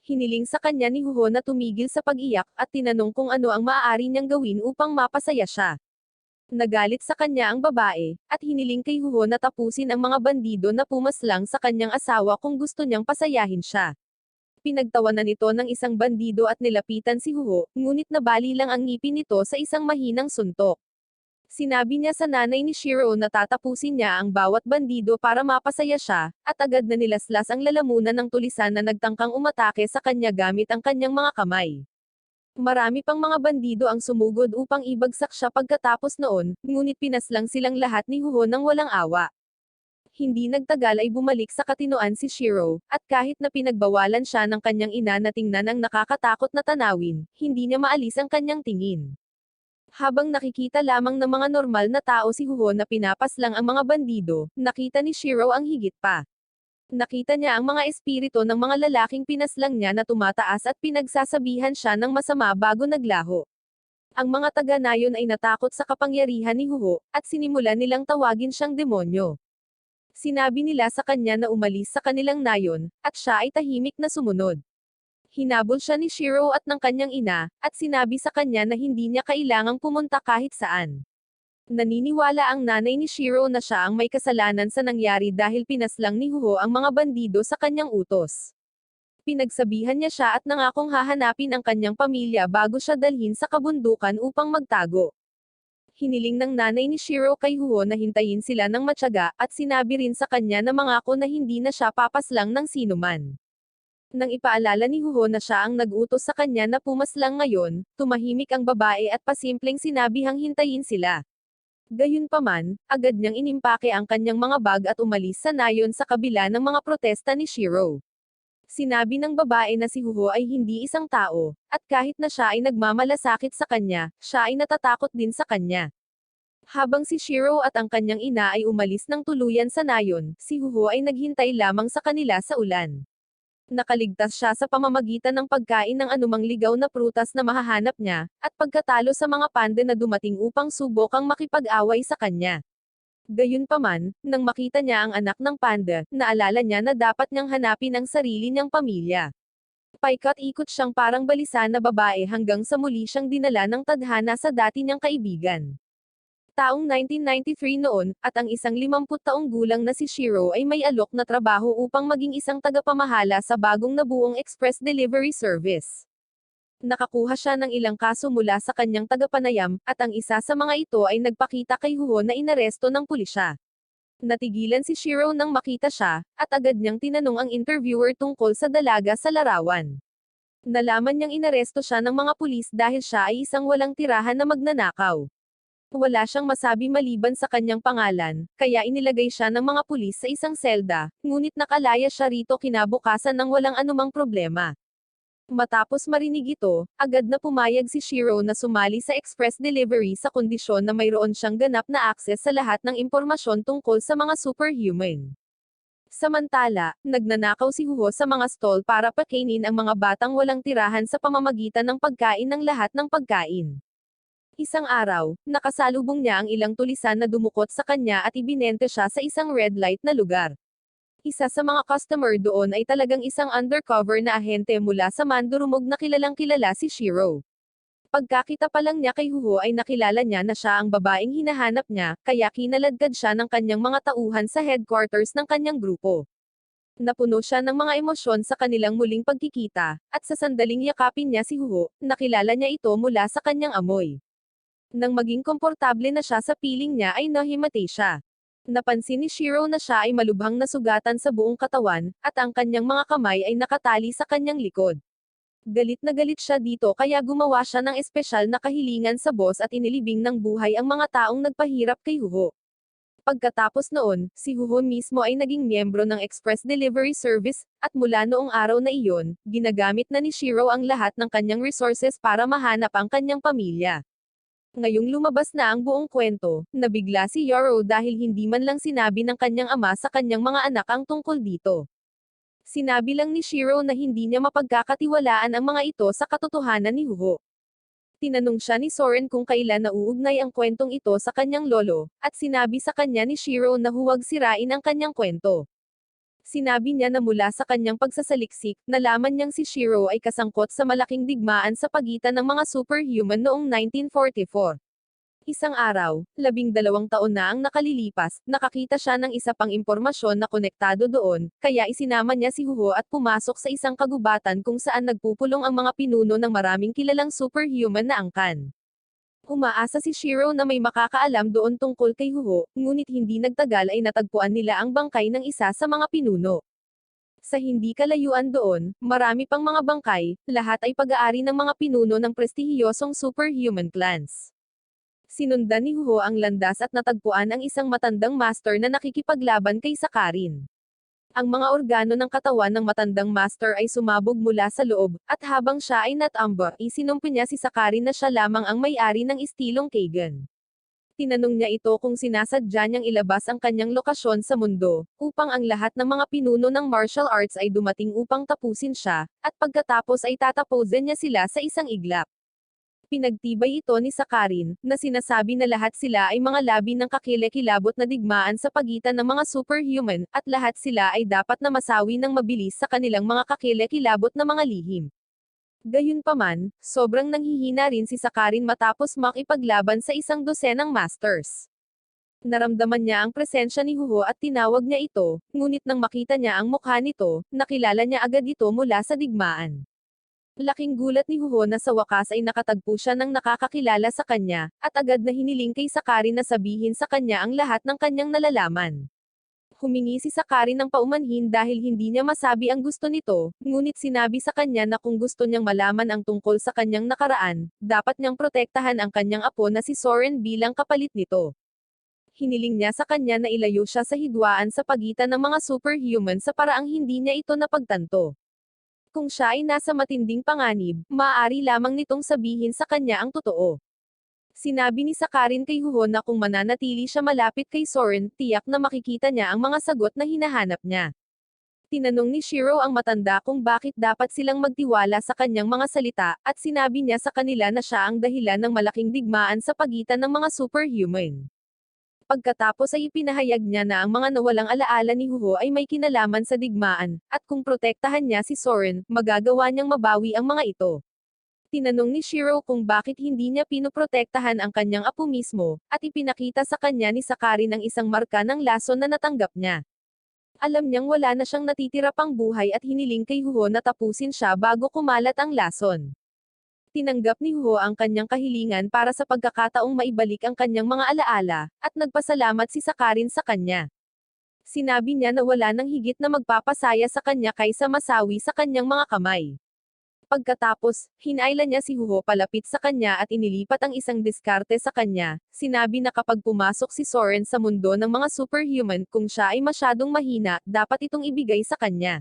Hiniling sa kanya ni Huho na tumigil sa pag-iyak, at tinanong kung ano ang maaari niyang gawin upang mapasaya siya. Nagalit sa kanya ang babae, at hiniling kay Huho na tapusin ang mga bandido na pumaslang sa kanyang asawa kung gusto niyang pasayahin siya. Pinagtawanan ito ng isang bandido at nilapitan si Huho, ngunit nabali lang ang ngipin nito sa isang mahinang suntok. Sinabi niya sa nanay ni Shiro na tatapusin niya ang bawat bandido para mapasaya siya, at agad na nilaslas ang lalamunan ng tulisan na nagtangkang umatake sa kanya gamit ang kanyang mga kamay. Marami pang mga bandido ang sumugod upang ibagsak siya pagkatapos noon, ngunit pinaslang silang lahat ni Huho ng walang awa. Hindi nagtagal ay bumalik sa katinoan si Shiro, at kahit na pinagbawalan siya ng kanyang ina na tingnan ang nakakatakot na tanawin, hindi niya maalis ang kanyang tingin. Habang nakikita lamang ng mga normal na tao si Huho na pinapaslang ang mga bandido, nakita ni Shiro ang higit pa. Nakita niya ang mga espiritu ng mga lalaking pinaslang niya na tumataas at pinagsasabihan siya ng masama bago naglaho. Ang mga taga-nayon ay natakot sa kapangyarihan ni Huho, at sinimulan nilang tawagin siyang demonyo. Sinabi nila sa kanya na umalis sa kanilang nayon, at siya ay tahimik na sumunod. Hinabol siya ni Shiro at ng kanyang ina, at sinabi sa kanya na hindi niya kailangang pumunta kahit saan. Naniniwala ang nanay ni Shiro na siya ang may kasalanan sa nangyari dahil pinaslang ni Huho ang mga bandido sa kanyang utos. Pinagsabihan niya siya at nangakong hahanapin ang kanyang pamilya bago siya dalhin sa kabundukan upang magtago. Hiniling ng nanay ni Shiro kay Huho na hintayin sila ng matyaga, at sinabi rin sa kanya na mangako na hindi na siya papaslang ng sinuman. Nang ipaalala ni Huho na siya ang nag-utos sa kanya na pumaslang ngayon, tumahimik ang babae at pasimpleng sinabihang hintayin sila. Gayunpaman, agad niyang inimpake ang kanyang mga bag at umalis sa nayon sa kabila ng mga protesta ni Shiro. Sinabi ng babae na si Huho ay hindi isang tao, at kahit na siya ay nagmamalasakit sa kanya, siya ay natatakot din sa kanya. Habang si Shiro at ang kanyang ina ay umalis ng tuluyan sa nayon, si Huho ay naghintay lamang sa kanila sa ulan. Nakaligtas siya sa pamamagitan ng pagkain ng anumang ligaw na prutas na mahahanap niya, at pagkatalo sa mga panda na dumating upang subokang makipag-away sa kanya. Gayunpaman, nang makita niya ang anak ng panda, naalala niya na dapat niyang hanapin ang sarili niyang pamilya. Paikot-ikot siyang parang balisa na babae hanggang sa muli siyang dinala ng tadhana sa dati niyang kaibigan. Taong 1993 noon, at ang isang 50 taong gulang na si Shiro ay may alok na trabaho upang maging isang tagapamahala sa bagong nabuong express delivery service. Nakakuha siya ng ilang kaso mula sa kanyang tagapanayam, at ang isa sa mga ito ay nagpakita kay Huho na inaresto ng pulisya. Natigilan si Shiro nang makita siya, at agad niyang tinanong ang interviewer tungkol sa dalaga sa larawan. Nalaman niyang inaresto siya ng mga pulis dahil siya ay isang walang tirahan na magnanakaw. Wala siyang masabi maliban sa kanyang pangalan, kaya inilagay siya ng mga pulis sa isang selda, ngunit nakalaya siya rito kinabukasan ng walang anumang problema. Matapos marinig ito, agad na pumayag si Shiro na sumali sa express delivery sa kondisyon na mayroon siyang ganap na akses sa lahat ng impormasyon tungkol sa mga superhuman. Samantala, nagnanakaw si Huho sa mga stall para pakainin ang mga batang walang tirahan sa pamamagitan ng pagkain ng lahat ng pagkain. Isang araw, nakasalubong niya ang ilang tulisan na dumukot sa kanya at ibinente siya sa isang red light na lugar. Isa sa mga customer doon ay talagang isang undercover na ahente mula sa mandurumog na kilalang-kilala si Shiro. Pagkakita pa lang niya kay Huho ay nakilala niya na siya ang babaeng hinahanap niya, kaya kinaladkad siya ng kanyang mga tauhan sa headquarters ng kanyang grupo. Napuno siya ng mga emosyon sa kanilang muling pagkikita, at sa sandaling yakapin niya si Huho, nakilala niya ito mula sa kanyang amoy. Nang maging komportable na siya sa piling niya ay nahimatay siya. Napansin ni Shiro na siya ay malubhang nasugatan sa buong katawan, at ang kanyang mga kamay ay nakatali sa kanyang likod. Galit na galit siya dito kaya gumawa siya ng espesyal na kahilingan sa boss at inilibing ng buhay ang mga taong nagpahirap kay Huho. Pagkatapos noon, si Huho mismo ay naging miyembro ng Express Delivery Service, at mula noong araw na iyon, ginagamit na ni Shiro ang lahat ng kanyang resources para mahanap ang kanyang pamilya. Ngayong lumabas na ang buong kwento, nabigla si Yoro dahil hindi man lang sinabi ng kanyang ama sa kanyang mga anak ang tungkol dito. Sinabi lang ni Shiro na hindi niya mapagkakatiwalaan ang mga ito sa katotohanan ni Huho. Tinanong siya ni Soren kung kailan nauugnay ang kwentong ito sa kanyang lolo, at sinabi sa kanya ni Shiro na huwag sirain ang kanyang kwento. Sinabi niya na mula sa kanyang pagsasaliksik, nalaman niyang si Shiro ay kasangkot sa malaking digmaan sa pagitan ng mga superhuman noong 1944. Isang araw, 12 taon na ang nakalilipas, nakakita siya ng isa pang impormasyon na konektado doon, kaya isinama niya si Huho at pumasok sa isang kagubatan kung saan nagpupulong ang mga pinuno ng maraming kilalang superhuman na angkan. Umaasa si Shiro na may makakaalam doon tungkol kay Huho, ngunit hindi nagtagal ay natagpuan nila ang bangkay ng isa sa mga pinuno. Sa hindi kalayuan doon, marami pang mga bangkay, lahat ay pag-aari ng mga pinuno ng prestihiyosong superhuman clans. Sinundan ni Huho ang landas at natagpuan ang isang matandang master na nakikipaglaban kay Sakarin. Ang mga organo ng katawan ng matandang master ay sumabog mula sa loob, at habang siya ay natamba, isinumpi niya si Sakarin na siya lamang ang may-ari ng istilong Kagan. Tinanong niya ito kung sinasadya niyang ilabas ang kanyang lokasyon sa mundo, upang ang lahat ng mga pinuno ng martial arts ay dumating upang tapusin siya, at pagkatapos ay tatapusin niya sila sa isang iglap. Pinagtibay ito ni Sakarin, na sinasabi na lahat sila ay mga labi ng kakilekilabot na digmaan sa pagitan ng mga superhuman, at lahat sila ay dapat na masawi ng mabilis sa kanilang mga kakilekilabot na mga lihim. Gayunpaman, sobrang nanghihina rin si Sakarin matapos makipaglaban sa isang dosenang masters. Naramdaman niya ang presensya ni Huho at tinawag niya ito, ngunit nang makita niya ang mukha nito, nakilala niya agad ito mula sa digmaan. Laking gulat ni Huho na sa wakas ay nakatagpo siya ng nakakakilala sa kanya, at agad na hiniling kay Sakarin na sabihin sa kanya ang lahat ng kanyang nalalaman. Humingi si Sakarin ng paumanhin dahil hindi niya masabi ang gusto nito, ngunit sinabi sa kanya na kung gusto niyang malaman ang tungkol sa kanyang nakaraan, dapat niyang protektahan ang kanyang apo na si Soren bilang kapalit nito. Hiniling niya sa kanya na ilayo siya sa hidwaan sa pagitan ng mga superhuman sa paraang hindi niya ito napagtanto. Kung siya ay nasa matinding panganib, maaari lamang nitong sabihin sa kanya ang totoo. Sinabi ni Sakarin kay Huho na kung mananatili siya malapit kay Soren, tiyak na makikita niya ang mga sagot na hinahanap niya. Tinanong ni Shiro ang matanda kung bakit dapat silang magtiwala sa kanyang mga salita, at sinabi niya sa kanila na siya ang dahilan ng malaking digmaan sa pagitan ng mga superhuman. Pagkatapos ay ipinahayag niya na ang mga nawalang alaala ni Huho ay may kinalaman sa digmaan, at kung protektahan niya si Soren, magagawa niyang mabawi ang mga ito. Tinanong ni Shiro kung bakit hindi niya pinoprotektahan ang kanyang apo mismo, at ipinakita sa kanya ni Sakarin ang isang marka ng lason na natanggap niya. Alam niyang wala na siyang natitira pang buhay at hiniling kay Huho na tapusin siya bago kumalat ang lason. Tinanggap ni Huho ang kanyang kahilingan para sa pagkakataong maibalik ang kanyang mga alaala, at nagpasalamat si Sakarin sa kanya. Sinabi niya na wala nang higit na magpapasaya sa kanya kaysa masawi sa kanyang mga kamay. Pagkatapos, hinayla niya si Huho palapit sa kanya at inilipat ang isang diskarte sa kanya. Sinabi na kapag pumasok si Soren sa mundo ng mga superhuman, kung siya ay masyadong mahina, dapat itong ibigay sa kanya.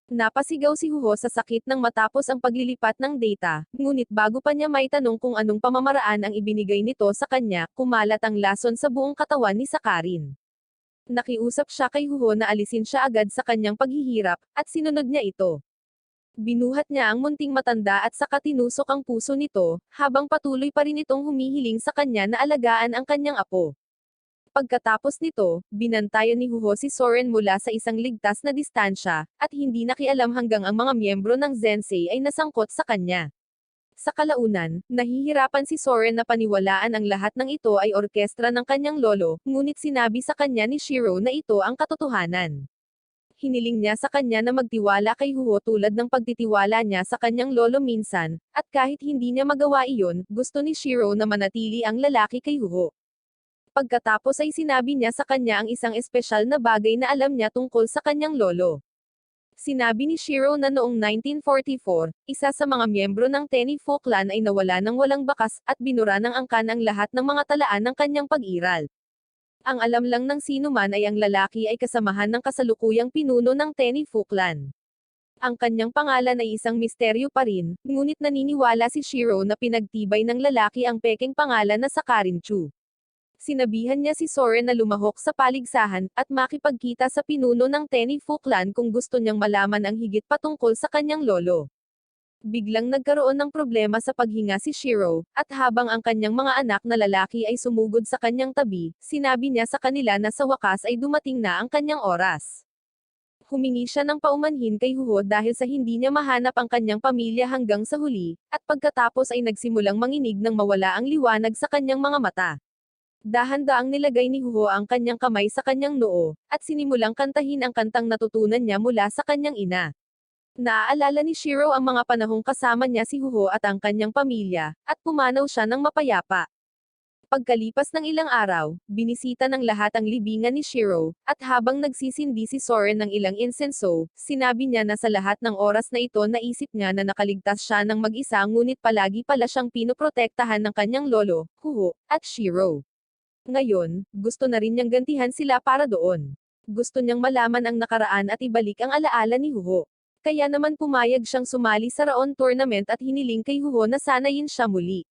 Napasigaw si Huho sa sakit nang matapos ang paglilipat ng data, ngunit bago pa niya maitanong kung anong pamamaraan ang ibinigay nito sa kanya, kumalat ang lason sa buong katawan ni Sakarin. Nakiusap siya kay Huho na alisin siya agad sa kanyang paghihirap, at sinunod niya ito. Binuhat niya ang munting matanda at saka tinusok ang puso nito, habang patuloy pa rin itong humihiling sa kanya na alagaan ang kanyang apo. Pagkatapos nito, binantayan ni Huho si Soren mula sa isang ligtas na distansya, at hindi nakialam hanggang ang mga miyembro ng Zensei ay nasangkot sa kanya. Sa kalaunan, nahihirapan si Soren na paniwalaan ang lahat ng ito ay orkestra ng kanyang lolo, ngunit sinabi sa kanya ni Shiro na ito ang katotohanan. Hiniling niya sa kanya na magtiwala kay Huho tulad ng pagtitiwala niya sa kanyang lolo minsan, at kahit hindi niya magawa iyon, gusto ni Shiro na manatili ang lalaki kay Huho. Pagkatapos ay sinabi niya sa kanya ang isang espesyal na bagay na alam niya tungkol sa kanyang lolo. Sinabi ni Shiro na noong 1944, isa sa mga miyembro ng Tenni-Fu clan ay nawala ng walang bakas, at binura ng angkan ang lahat ng mga talaan ng kanyang pag-iral. Ang alam lang ng sinuman ay ang lalaki ay kasamahan ng kasalukuyang pinuno ng Tenni-Fu clan. Ang kanyang pangalan ay isang misteryo pa rin, ngunit naniniwala si Shiro na pinagtibay ng lalaki ang pekeng pangalan na Sakarin Chu. Sinabihan niya si Soren na lumahok sa paligsahan, at makipagkita sa pinuno ng Tenni-Fu clan kung gusto niyang malaman ang higit patungkol sa kanyang lolo. Biglang nagkaroon ng problema sa paghinga si Shiro, at habang ang kanyang mga anak na lalaki ay sumugod sa kanyang tabi, sinabi niya sa kanila na sa wakas ay dumating na ang kanyang oras. Humingi siya ng paumanhin kay Huho dahil sa hindi niya mahanap ang kanyang pamilya hanggang sa huli, at pagkatapos ay nagsimulang manginig nang mawala ang liwanag sa kanyang mga mata. Dahan-daang nilagay ni Huho ang kanyang kamay sa kanyang noo, at sinimulang kantahin ang kantang natutunan niya mula sa kanyang ina. Naaalala ni Shiro ang mga panahong kasama niya si Huho at ang kanyang pamilya, at pumanaw siya ng mapayapa. Pagkalipas ng ilang araw, binisita ng lahat ang libingan ni Shiro, at habang nagsisindi si Soren ng ilang insenso, sinabi niya na sa lahat ng oras na ito naisip niya na nakaligtas siya ng mag-isa ngunit palagi pala siyang pinoprotektahan ng kanyang lolo, Huho, at Shiro. Ngayon, gusto na rin niyang gantihan sila para doon. Gusto niyang malaman ang nakaraan at ibalik ang alaala ni Huho. Kaya naman pumayag siyang sumali sa Raon Tournament at hiniling kay Huho na sanayin siya muli.